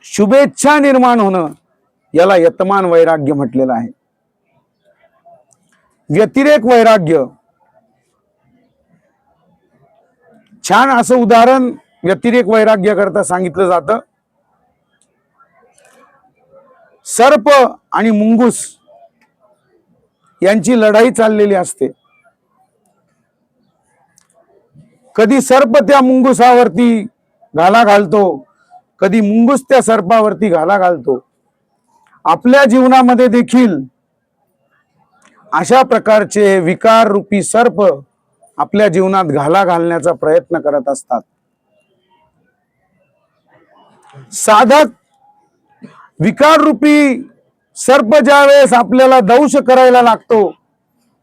शुभेच्छा निर्माण होणं, याला यतमान वैराग्य म्हटलेलं आहे. व्यतिरेक वैराग्य, छान असं उदाहरण व्यतिरेक वैराग्य करता सांगितलं जातं. सर्प आणि मुंगूस यांची लढाई चाललेली असते. कधी सर्प त्या मुंगुसावरती घाला घालतो, कधी मुंगूस त्या सर्पावरती घाला घालतो. आपल्या जीवनामध्ये देखील अशा प्रकारचे विकार रूपी सर्प आपल्या जीवनात घाला घालण्याचा प्रयत्न करत असतात. साधक विकार रूपी सर्प ज्या वेळेस आपल्याला दंश करायला लागतो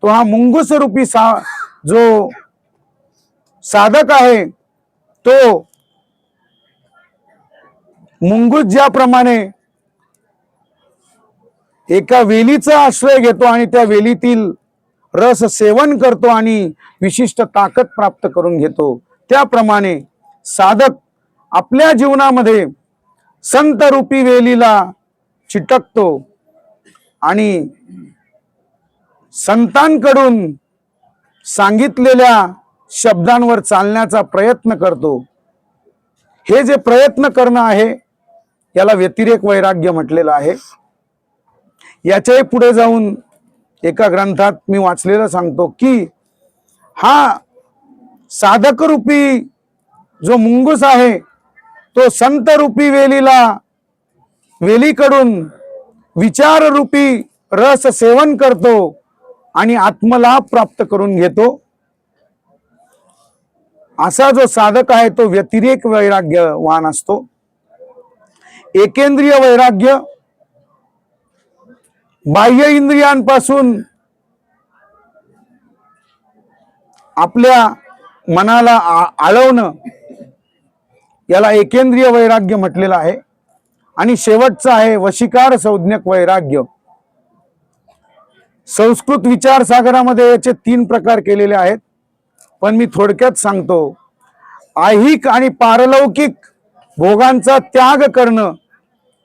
तो हा मुंगूस रूपी जो साधक आहे तो मुंगूस ज्याप्रमाणे एका वेलीचा आश्रय घेतो आणि त्या वेलीतील रस सेवन करतो आणि विशिष्ट ताकद प्राप्त करून घेतो, त्याप्रमाणे साधक आपल्या जीवनामध्ये संत रूपी वेलीला चिटकतो आणि संतांकडून सांगितलेल्या शब्दांवर चालण्याचा प्रयत्न करतो. हे जे प्रयत्न करणं आहे याला व्यतिरेक वैराग्य म्हटलेलं आहे. याच्याही पुढे जाऊन एका ग्रंथात मी वाचलेलं सांगतो की हा साधक रूपी जो मुंगूस आहे तो संत रूपी वेलीकडून विचार रूपी रस सेवन करतो आणि आत्मलाभ प्राप्त करून घेतो. असा जो साधक आहे तो व्यतिरेक वैराग्यवान असतो. एकेंद्रिय वैराग्य, बाह्य इंद्रियांपासून आपल्या मनाला आळवणं, याला एकेंद्रिय वैराग्य म्हटलेलं आहे. आणि शेवटचं आहे वशीकार संज्ञक वैराग्य. संस्कृत विचारसागरामध्ये याचे 3 प्रकार केलेले आहेत, पण मी थोडक्यात सांगतो. ऐहिक आणि पारलौकिक भोगांचा त्याग करणं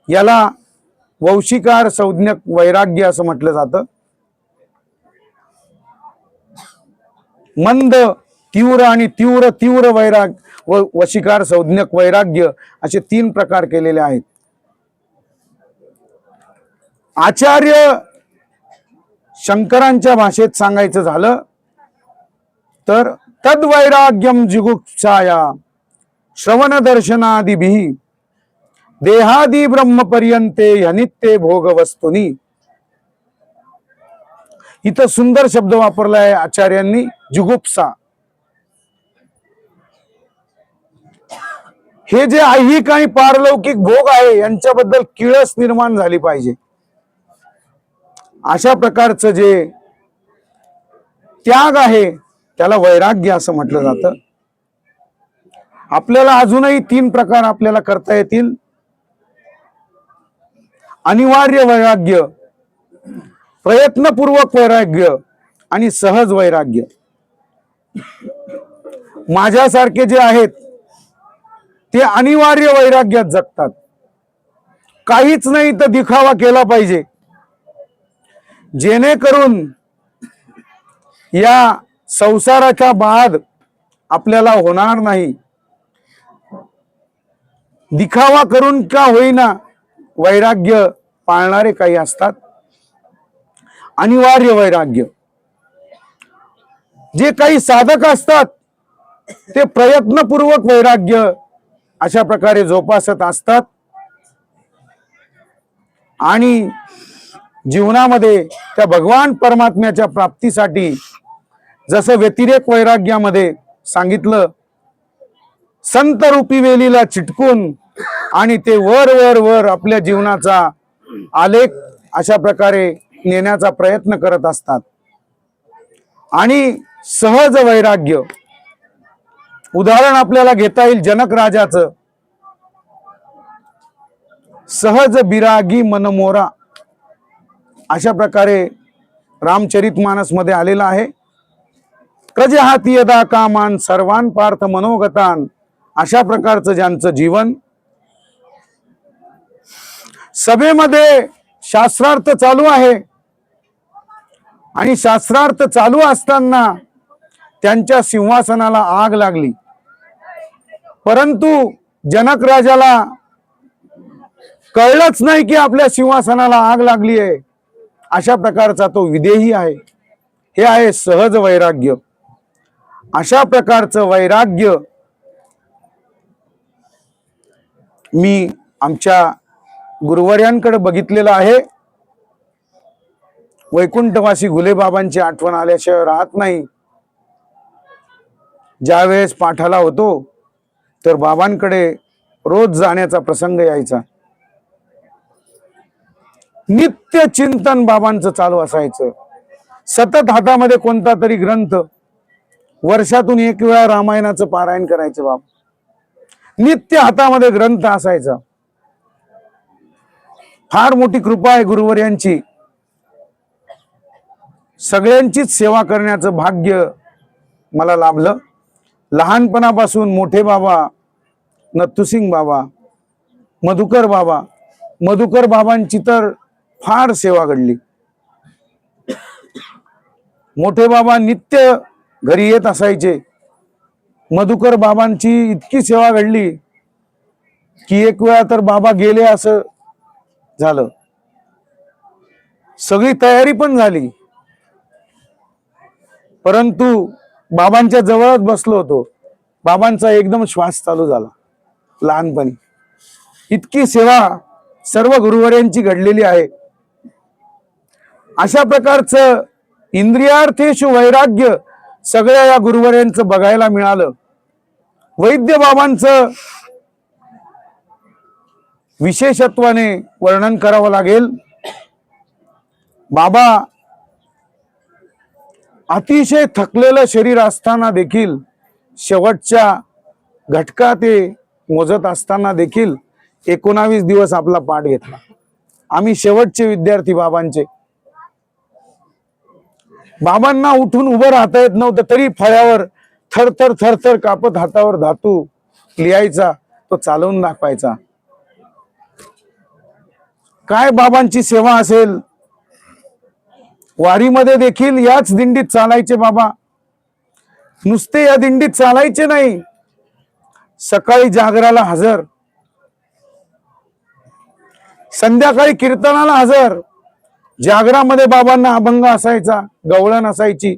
याला वशीकार संज्ञक वैराग्य असं म्हटलं जातं. मंद, तीव्र आणि तीव्र तीव्र वैराग्य वशीकार संज्ञक वैराग्य असे 3 प्रकार केलेले आहेत. आचार्य शंकरांच्या भाषेत सांगायचं झालं तर तद्वैराग्यम जिगुप्साया श्रवण दर्शनादिभिः देहादी ब्रह्मपर्यंते यनित्ये भोग वस्तुनी. इथं सुंदर शब्द वापरलाय आचार्यांनी, जुगुप्सा. हे जे ऐहिक आणि पारलौकिक भोग आहे यांच्याबद्दल किळस निर्माण झाली पाहिजे. अशा प्रकारचं जे त्याग आहे त्याला वैराग्य असं म्हटलं जातं. आपल्याला अजूनही 3 प्रकार आपल्याला करता येतील. अनिवार्य वैराग्य, प्रयत्नपूर्वक वैराग्य आणि सहज वैराग्य. माझ्यासारखे जे आहेत ते अनिवार्य वैराग्यात जगतात. काहीच नाही तर दिखावा केला पाहिजे, जेणेकरून या संसाराचा बाध आपल्याला होणार नाही. दिखावा करून का होईना वैराग्य पाळणारे काही असतात. अनिवार्य वैराग्य. जे काही साधक असतात ते प्रयत्नपूर्वक वैराग्य अशा प्रकारे जोपासत असतात आणि जीवनामध्ये त्या भगवान परमात्म्याच्या प्राप्तीसाठी जसं व्यतिरेक वैराग्यामध्ये सांगितलं, संत रूपी वेलीला चिटकून आणि ते वर वर वर आपल्या जीवनाचा आलेख अशा प्रकारे नेण्याचा प्रयत्न करत असतात. आणि सहज वैराग्य, उदाहरण आपल्याला घेता येईल जनक राजाचं. सहज बिरागी मनमोरा अशा प्रकारे रामचरितमानस मध्ये आलेला आहे. प्रजहाती यदा कामान सर्वान पार्थ मनोगतान. अशा प्रकारचं ज्यांचं जीवन, सभेमध्ये शास्त्रार्थ चालू आहे आणि शास्त्रार्थ चालू असताना त्यांच्या सिंहासनाला आग लागली, परंतु जनक राजाला कळलंच नाही की आपल्या सिंहासनाला आग लागली आहे. अशा प्रकारचा तो विदेही आहे. हे आहे सहज वैराग्य. अशा प्रकारचं वैराग्य मी आमच्या गुरुवर्यांकडे बघितलेलं आहे. वैकुंठवासी घुलेबाबांची आठवण आल्याशिवाय राहत नाही. ज्या वेळेस पाठाला होतो तर बाबांकडे रोज जाण्याचा प्रसंग यायचा. नित्य चिंतन बाबांचं चालू असायचं. सतत हातामध्ये कोणता तरी ग्रंथ, वर्षातून 1 वेळा रामायणाचं पारायण करायचं बाबा. नित्य हातामध्ये ग्रंथ असायचा. फार मोठी कृपा आहे गुरुवर्यांची. सगळ्यांचीच सेवा करण्याचं भाग्य मला लाभलं. लहानपणापासून मोठे बाबा, नथुसिंग बाबा, मधुकर बाबांची तर फार सेवा घडली. मोठे बाबा नित्य घरी येत असायचे. मधुकर बाबांची इतकी सेवा घडली की 1 वेळा तर बाबा गेले असं झालं. सगळी तयारी पण झाली, परंतु बाबांच्या जवळच बसलो होतो. बाबांचा एकदम श्वास चालू झाला लहानपणी. इतकी सेवा सर्व गुरुवर्यांची घडलेली आहे. अशा प्रकारचं इंद्रियार्थेषु वैराग्य सगळ्या या गुरुवर्यांचं बघायला मिळालं. वैद्य बाबांचं विशेषत्वाने वर्णन करावं लागेल. बाबा अतिशय थकलेलं शरीर असताना देखील, शेवटच्या घटका ते मोजत असताना देखील 19 दिवस आपला पाठ घेतला. आम्ही शेवटचे विद्यार्थी बाबांचे. बाबांना उठून उभं राहता येत नव्हतं, तरी फळ्यावर थरथर थरथर कापत हातावर धातू लिहायचा, तो चालवून दाखवायचा. काय बाबांची सेवा असेल. वारीमध्ये देखील याच दिंडीत चालायचे बाबा. नुसते या दिंडीत चालायचे नाही, सकाळी जागराला हजर, संध्याकाळी कीर्तनाला हजर. जागरामध्ये बाबांना अभंग असायचा, गवळण असायची.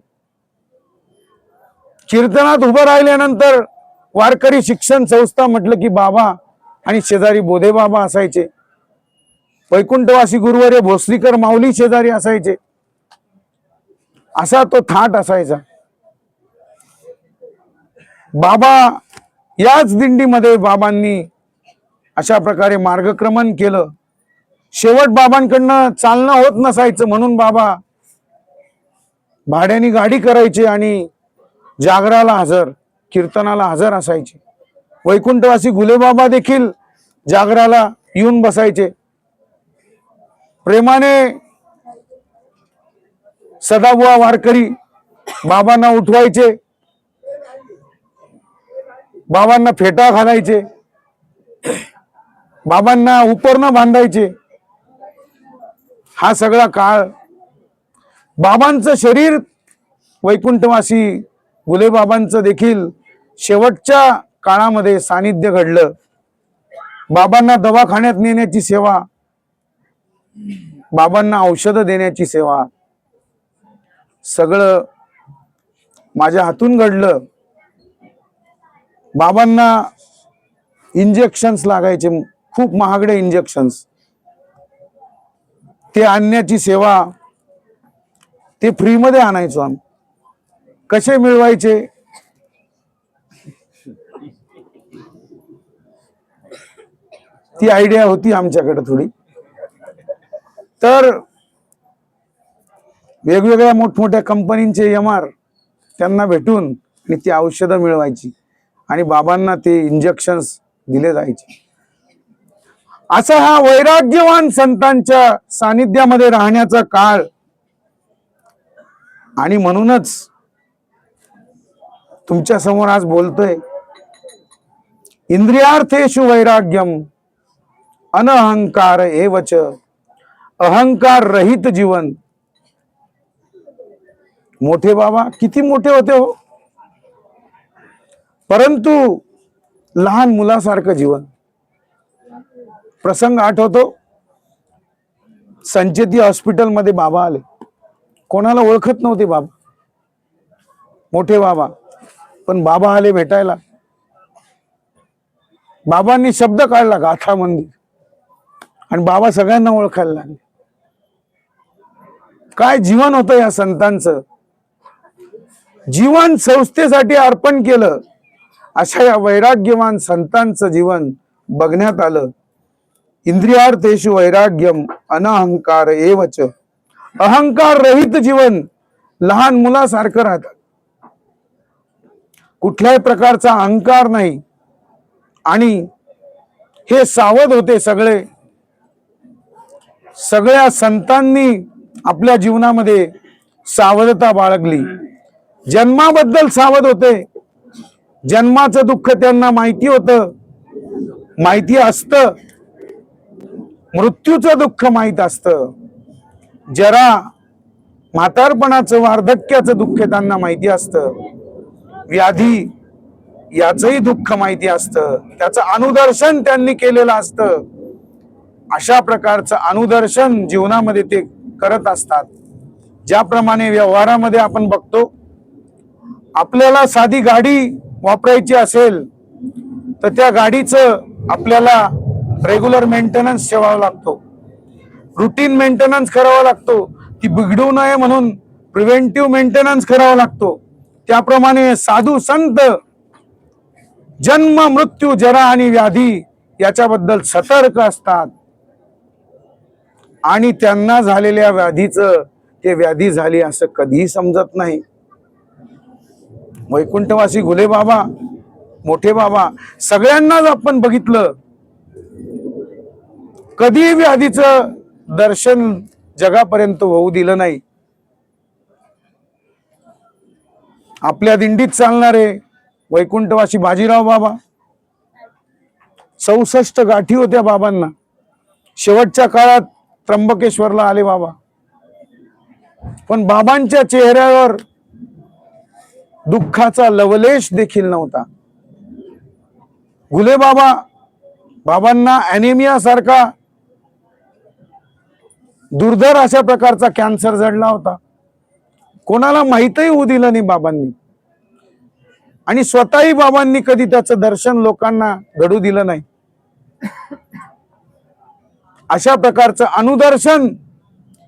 कीर्तनात उभं राहिल्यानंतर वारकरी शिक्षण संस्था म्हटलं की बाबा आणि शेजारी बोधे बाबा असायचे. वैकुंठवासी गुरुवर्य भोसरीकर माऊली शेजारी असायचे. असा तो थाट असायचा. बाबा याच दिंडीमध्ये बाबांनी अशा प्रकारे मार्गक्रमण केलं. शेवट बाबांकडनं चालणं होत नसायचं म्हणून बाबा भाड्याने गाडी करायचे आणि जागराला हजर, कीर्तनाला हजर असायचे. वैकुंठवासी गुलेबाबा देखील जागराला येऊन बसायचे. प्रेमाने सदाबुवा वारकरी बाबांना उठवायचे, बाबांना फेटा घालायचे, बाबांना उपरणं बांधायचे. हा सगळा काळ बाबांचं शरीर, वैकुंठवासी गुलेबाबांचं देखील शेवटच्या काळामध्ये सानिध्य घडलं. बाबांना दवाखान्यात नेण्याची सेवा, बाबांना औषधं देण्याची सेवा सगळं माझ्या हातून घडलं. बाबांना इंजेक्शन्स लागायचे, खूप महागडे इंजेक्शन्स, ते आणण्याची सेवा, ते फ्रीमध्ये आणायचो आम्ही. कसे मिळवायचे? ती आयडिया होती आमच्याकडे थोडी. तर वेगवेगळ्या मोठमोठ्या कंपनीचे MR त्यांना भेटून आणि ती औषधं मिळवायची आणि बाबांना ते इंजेक्शन्स दिले जायचे. असा हा वैराग्यवान संतांच्या सानिध्यामध्ये राहण्याचा काळ. आणि म्हणूनच तुमच्या समोर आज बोलतोय. इंद्रियार्थेषु वैराग्यम अनहंकार एवच, अहंकार रहित जीवन. मोठे बाबा किती मोठे होते हो, परंतु लहान मुलासारखं जीवन. प्रसंग आठवतो, संचेती हॉस्पिटलमध्ये बाबा आले. कोणाला ओळखत नव्हते बाबा, मोठे बाबा, पण बाबा आले भेटायला. बाबांनी शब्द काढला गाथा मंदिर आणि बाबा सगळ्यांना ओळखायला लागले. काय जीवन होतं या संतांचं. जीवन संस्थेसाठी अर्पण केलं. अशा या वैराग्यवान संतांचं जीवन बघण्यात आलं. इंद्रियार्थेषु वैराग्यम अनहंकार एवच, अहंकार रहित जीवन. लहान मुलासारखं राहतात, कुठल्याही प्रकारचा अहंकार नाही. आणि हे सावध होते सगळे. सगळ्या संतांनी आपल्या जीवनामध्ये सावधता बाळगली. जन्माबद्दल सावध होते. जन्माचं दुःख त्यांना माहिती होतं, माहिती असतं. मृत्यूचं दुःख माहित असतं. जरा म्हातारपणाचं, वार्धक्याचं दुःख त्यांना माहिती असतं. व्याधी याचंही दुःख माहिती असतं. त्याचं अनुदर्शन त्यांनी केलेलं असतं. अशा प्रकारचं अनुदर्शन जीवनामध्ये ते करत असतात. ज्याप्रमाणे व्यवहारामध्ये आपण बघतो, आपल्याला साधी गाडी वापरायची असेल तर त्या गाडीचं आपल्याला रेग्युलर मेंटेनन्स ठेवावा लागतो, रुटीन मेंटेनन्स करावा लागतो. ती बिघडू नये म्हणून प्रिव्हेंटिव्ह मेंटेनन्स करावा लागतो. त्याप्रमाणे साधू संत जन्म, मृत्यू, जरा आणि व्याधी याच्याबद्दल सतर्क असतात. आणि त्यांना झालेल्या व्याधीचं ते व्याधी झाली असं कधीही समजत नाही. वैकुंठवासी गुले बाबा, मोठे बाबा, सगळ्यांनाच आपण बघितलं. कधी व्याधीचं दर्शन जगापर्यंत होऊ दिलं नाही. आपल्या दिंडीत चालणारे वैकुंठवासी बाजीराव बाबा, 64 गाठी होत्या बाबांना. शेवटच्या काळात त्र्यंबकेश्वरला आले बाबा, पण बाबांच्या चेहऱ्यावर दुःखाचा लवलेश देखील नव्हता. गुले बाबा, बाबांना ॲनिमिया सारखा दुर्धर अशा प्रकारचा कॅन्सर जडला होता. कोणाला माहितही होऊ दिलं नाही बाबांनी. आणि स्वतःही बाबांनी कधी त्याचं दर्शन लोकांना घडू दिलं नाही. अशा प्रकारचं अनुदर्शन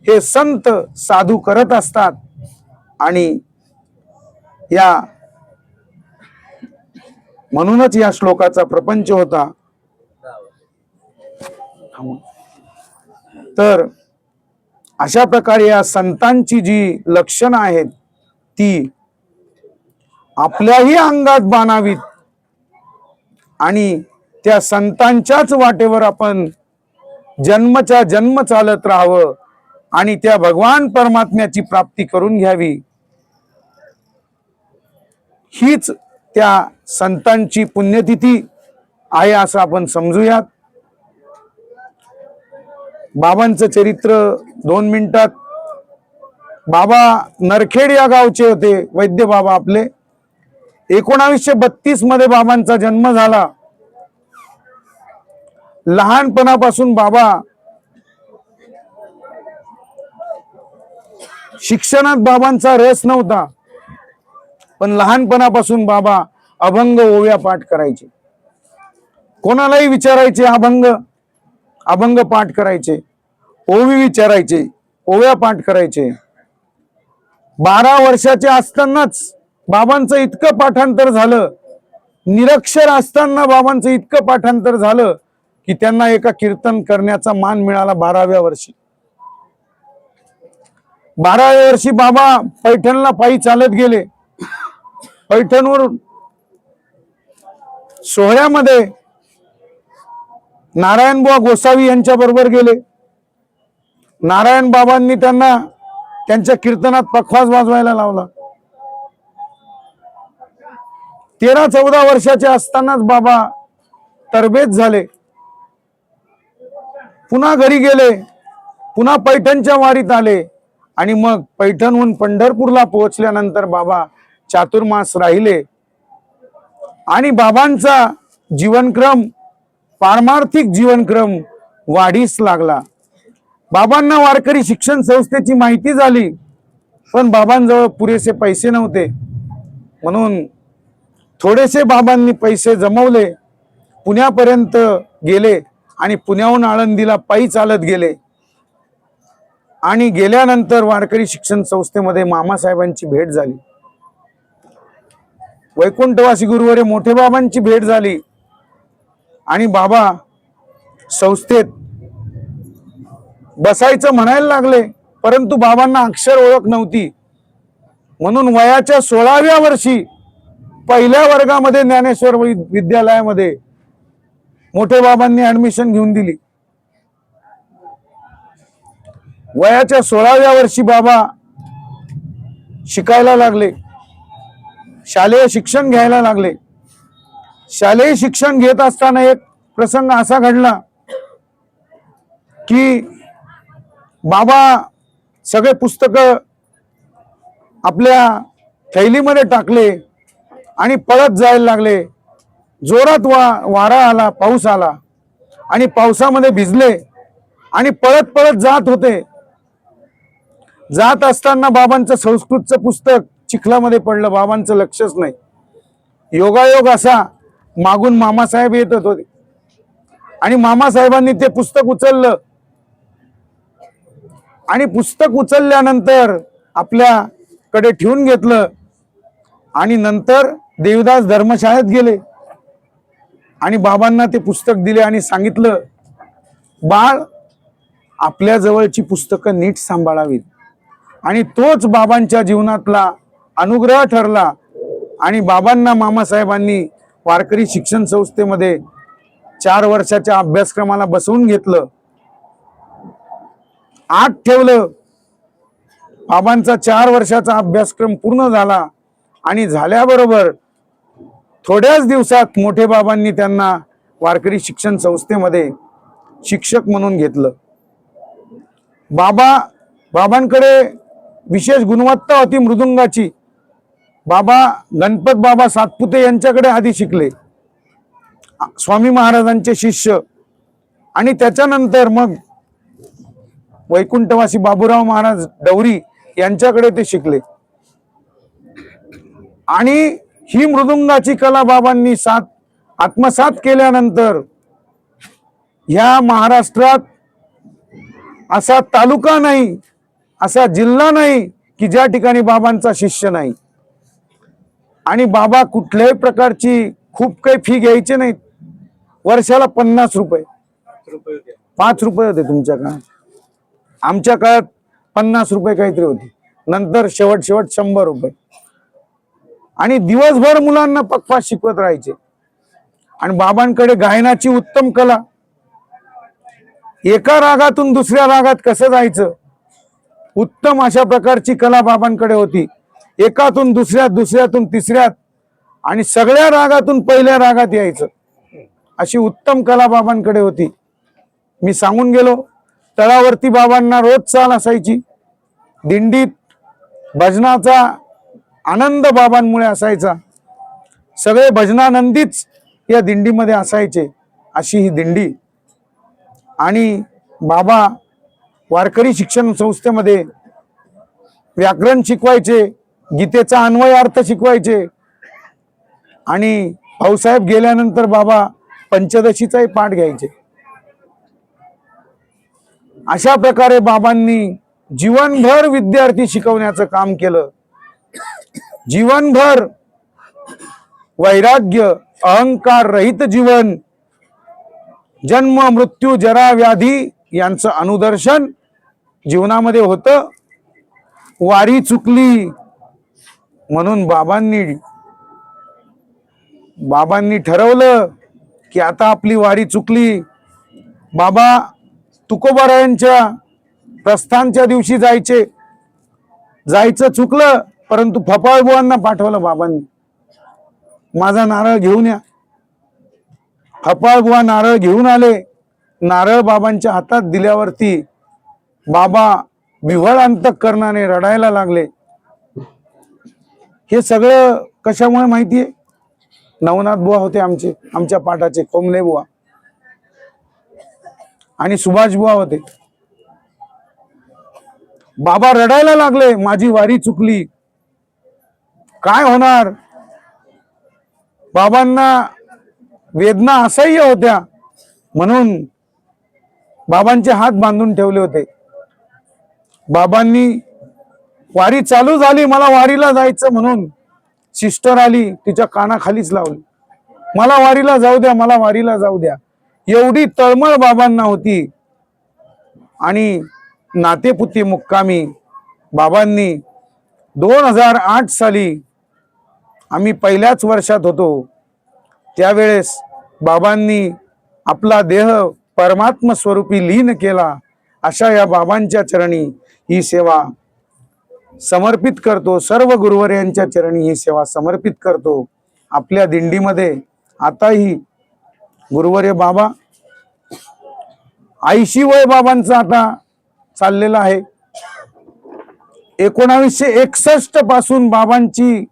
हे संत साधू करत असतात. आणि या म्हणूनच या श्लोकाचा प्रपंच होता. तर अशा प्रकारे या संतांची जी लक्षणं आहेत ती आपल्याही अंगात बाणावीत आणि त्या संतांच्याच वाटेवर आपण जन्मच्या जन्म चालत राहावं आणि त्या भगवान परमात्म्याची प्राप्ती करून घ्यावी. हीच त्या संतांची पुण्यतिथी आहे असं आपण समजूयात. बाबांचं चरित्र 2 मिनिटात. बाबा नरखेड या गावचे होते, वैद्य बाबा आपले. 1932 मध्ये बाबांचा जन्म झाला. लहानपणापासून बाबा शिक्षणात बाबांचा रस नव्हता, पण लहानपणापासून बाबा अभंग ओव्या पाठ करायचे. कोणालाही विचारायचे अभंग पाठ करायचे, ओवी विचारायचे, ओव्या पाठ करायचे. 12 वर्षाचे असतानाच बाबांचं इतकं पाठांतर झालं, निरक्षर असताना बाबांचं इतकं पाठांतर झालं की त्यांना एका कीर्तन करण्याचा मान मिळाला 12व्या वर्षी. 12व्या वर्षी बाबा पैठणला पायी चालत गेले. पैठणवरून सोहळ्यामध्ये नारायणबुवा गोसावी यांच्या बरोबर गेले. नारायण बाबांनी त्यांना त्यांच्या कीर्तनात पखवाज वाजवायला लावला. 13-14 वर्षाचे असतानाच बाबा तरबेज झाले. पुन्हा घरी गेले, पुन्हा पैठणच्या वारीत आले आणि मग पैठणहून पंढरपूरला पोहोचल्यानंतर बाबा चातुर्मास राहिले. आणि बाबांचा जीवनक्रम, पारमार्थिक जीवनक्रम वाढीस लागला. बाबांना वारकरी शिक्षण संस्थेची माहिती झाली, पण बाबांजवळ पुरेसे पैसे नव्हते. म्हणून थोडेसे बाबांनी पैसे जमवले, पुण्यापर्यंत गेले आणि पुण्याहून आळंदीला पायी चालत गेले. आणि गेल्यानंतर वारकरी शिक्षण संस्थेमध्ये मामासाहेबांची भेट झाली. वैकुंठवासी गुरुवर्य मोठे बाबांची भेट झाली आणि बाबा संस्थेत बसायचं म्हणायला लागले, परंतु बाबांना अक्षर ओळख नव्हती. म्हणून वयाच्या 16व्या वर्षी पहिल्या वर्गामध्ये ज्ञानेश्वर विद्यालयामध्ये मोठे बाबांनी ऍडमिशन घेऊन दिली. वयाच्या 16व्या वर्षी बाबा शिकायला लागले, शालेय शिक्षण घ्यायला लागले. शालेय शिक्षण घेत असताना एक प्रसंग असा घडला की बाबा सगळे पुस्तक आपल्या थैलीमध्ये टाकले आणि पळत जायला लागले. जोरात वारा आला, पाऊस आला आणि पावसामध्ये भिजले आणि पळत पळत जात होते. जात असताना बाबांचं संस्कृतचं पुस्तक चिखलामध्ये पडलं. बाबांचं लक्षच नाही. योगायोग असा मागून मामासाहेब येत होते आणि मामासाहेबांनी ते पुस्तक उचललं आणि पुस्तक उचलल्यानंतर आपल्याकडे ठेवून घेतलं आणि नंतर देवदास धर्मशाळेत गेले आणि बाबांना ते पुस्तक दिले आणि सांगितलं, बाळ आपल्या जवळची पुस्तकं नीट सांभाळावीत. आणि तोच बाबांच्या जीवनातला अनुग्रह ठरला आणि बाबांना मामासाहेबांनी वारकरी शिक्षण संस्थेमध्ये 4 वर्षाच्या अभ्यासक्रमाला बसवून घेतलं. 8 ठेवलं. बाबांचा 4 वर्षाचा अभ्यासक्रम पूर्ण झाला आणि झाल्याबरोबर थोड्याच दिवसात मोठे बाबांनी त्यांना वारकरी शिक्षण संस्थेमध्ये शिक्षक म्हणून घेतलं. बाबांकडे विशेष गुणवत्ता होती मृदुंगाची. बाबा गणपत बाबा सातपुते यांच्याकडे आधी शिकले, स्वामी महाराजांचे शिष्य, आणि त्याच्यानंतर मग वैकुंठवासी बाबूराव महाराज डवरी यांच्याकडे ते शिकले. आणि ही मृदुंगाची कला बाबांनी आत्मसात केल्यानंतर ह्या महाराष्ट्रात असा तालुका नाही, असा जिल्हा नाही की ज्या ठिकाणी बाबांचा शिष्य नाही. आणि बाबा कुठल्याही प्रकारची खूप काही फी घ्यायची नाहीत. वर्षाला 50 रुपये, 5 रुपये होते तुमच्या काळात. आमच्या काळात 50 रुपये काहीतरी होते. नंतर शेवट 100 रुपये. आणि दिवसभर मुलांना पक्का शिकवत राहायचे. आणि बाबांकडे गायनाची उत्तम कला, एका रागातून दुसऱ्या रागात कसं जायचं, उत्तम अशा प्रकारची कला बाबांकडे होती. एकातून दुसऱ्यात, दुसऱ्यातून तिसऱ्यात आणि सगळ्या रागातून पहिल्या रागात यायचं, अशी उत्तम कला बाबांकडे होती. मी सांगून गेलो, तळावरती बाबांना रोज चाल असायची. दिंडीत भजनाचा आनंद बाबांमुळे असायचा. सगळे भजनानंदीच या दिंडीमध्ये असायचे. अशी ही दिंडी. आणि बाबा वारकरी शिक्षण संस्थेमध्ये व्याकरण शिकवायचे, गीतेचा अन्वय अर्थ शिकवायचे. आणि भाऊसाहेब गेल्यानंतर बाबा पंचदशीचाही पाठ घ्यायचे. अशा प्रकारे बाबांनी जीवनभर विद्यार्थी शिकवण्याचं काम केलं. जीवनभर वैराग्य, अहंकार रहित जीवन, जन्म मृत्यू जरा व्याधी यांचं अनुदर्शन जीवनामध्ये होतं. वारी चुकली म्हणून बाबांनी ठरवलं की आता आपली वारी चुकली. बाबा तुकोबारायांच्या प्रस्थानच्या दिवशी जायचं चुकलं, परंतु फपाळबुवांना पाठवलं बाबांनी, माझा नारळ घेऊन या. फपाळबुवा नारळ घेऊन आले. नारळ बाबांच्या हातात दिल्यावरती बाबा विव्हळ अंतःकरणाने रडायला लागले. हे सगळं कशामुळे माहितीये? नवनाथ बुवा होते आमच्या पाठाचे, कोमले बुवा आणि सुभाष बुवा होते. बाबा रडायला लागले, माझी वारी चुकली, काय होणार. बाबांना वेदना असह्य होत्या म्हणून बाबांचे हात बांधून ठेवले होते. बाबांनी वारी चालू झाली, मला वारीला जायचं म्हणून सिस्टर आली, तिच्या कानाखालीच लावली, मला वारीला जाऊ द्या, मला वारीला जाऊ द्या. एवढी तळमळ बाबांना होती. आणि नातेपुती मुक्कामी बाबांनी 2008 साली, आम्ही पहिल्याच वर्षात होतो, त्यावेळेस बाबांनी आपला देह परमात्म स्वरूपी लीन केला. अशा या बाबांच्या चरणी ही सेवा समर्पित करतो. सर्व गुरुवर्यांच्या चरणी ही सेवा समर्पित करतो. आपल्या दिंडीमध्ये आताही गुरुवर्य बाबा 80 वय बाबांचं आता चाललेलं आहे. 1961 पासून बाबांची,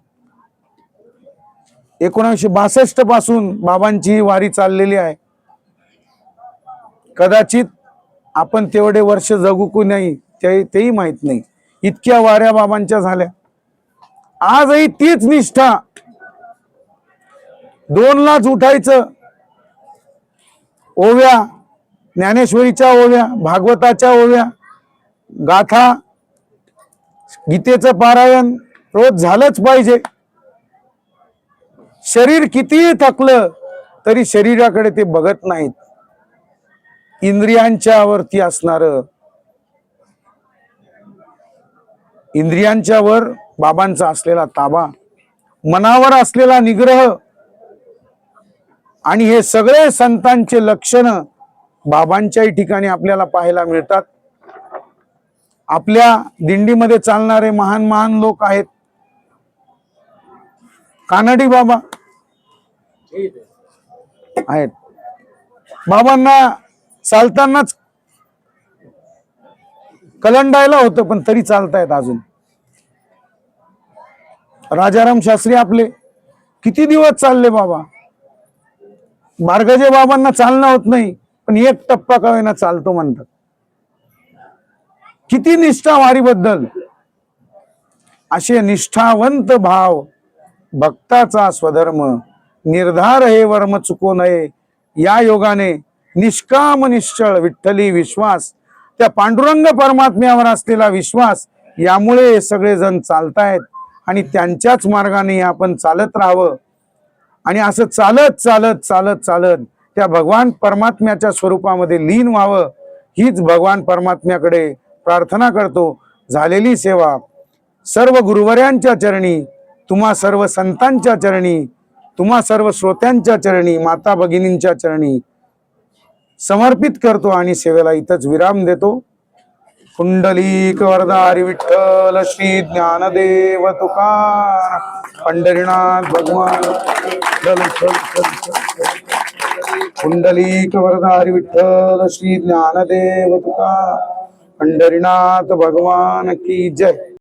1962 पासून बाबांची वारी चाललेली आहे. कदाचित आपण तेवढे वर्ष जगू की नाही तेही माहित नाही. इतक्या वाऱ्या बाबांच्या झाल्या. आजही तीच निष्ठा. 2लाच उठायचं, ओव्या, ज्ञानेश्वरीच्या ओव्या, भागवताच्या ओव्या, गाथा, गीतेचं पारायण रोज झालंच पाहिजे. शरीर कितीही थकलं तरी शरीराकडे ते बघत नाहीत. इंद्रियांच्या वरती असणारं, इंद्रियांच्या वर बाबांचा असलेला ताबा, मनावर असलेला निग्रह, आणि हे सगळे संतांचे लक्षण बाबांच्याही ठिकाणी आपल्याला पाहायला मिळतात. आपल्या दिंडीमध्ये चालणारे महान महान लोक आहेत. कानडी बाबा आहेत. बाबांना चालतानाच कलंडायला होतं, पण तरी चालतायत अजून. राजाराम शास्त्री आपले किती दिवस चालले बाबा. बारगजे बाबांना चालणं होत नाही, पण एक टप्पा का होईना चालतो म्हणतात. किती निष्ठा वारीबद्दल. असे निष्ठावंत भाव, भक्ताचा स्वधर्म, निर्धार हे वर्म चुको नये. या योगाने निष्काम निश्चळ विठ्ठली विश्वास, त्या पांडुरंग परमात्म्यावर असलेला विश्वास, यामुळे सगळेजण चालतायत आणि त्यांच्याच मार्गाने आपण चालत राहावं. आणि असं चालत चालत चालत चालत त्या भगवान परमात्म्याच्या स्वरूपामध्ये लीन व्हावं, हीच भगवान परमात्म्याकडे प्रार्थना करतो. झालेली सेवा सर्व गुरुवर्यांच्या चरणी, तुम्हा सर्व संतांच्या चरणी, तुम्हा सर्व श्रोत्यांच्या चरणी, माता भगिनींच्या चरणी समर्पित करतो आणि सेवेला इथंच विराम देतो. कुंडलीक वरदारी विठ्ठल श्री ज्ञानदेव तुकाराम पंढरीनाथ भगवान कुंडलीक वरदारी विठ्ठल श्री ज्ञानदेव तुकाराम पंढरीनाथ भगवान की जय.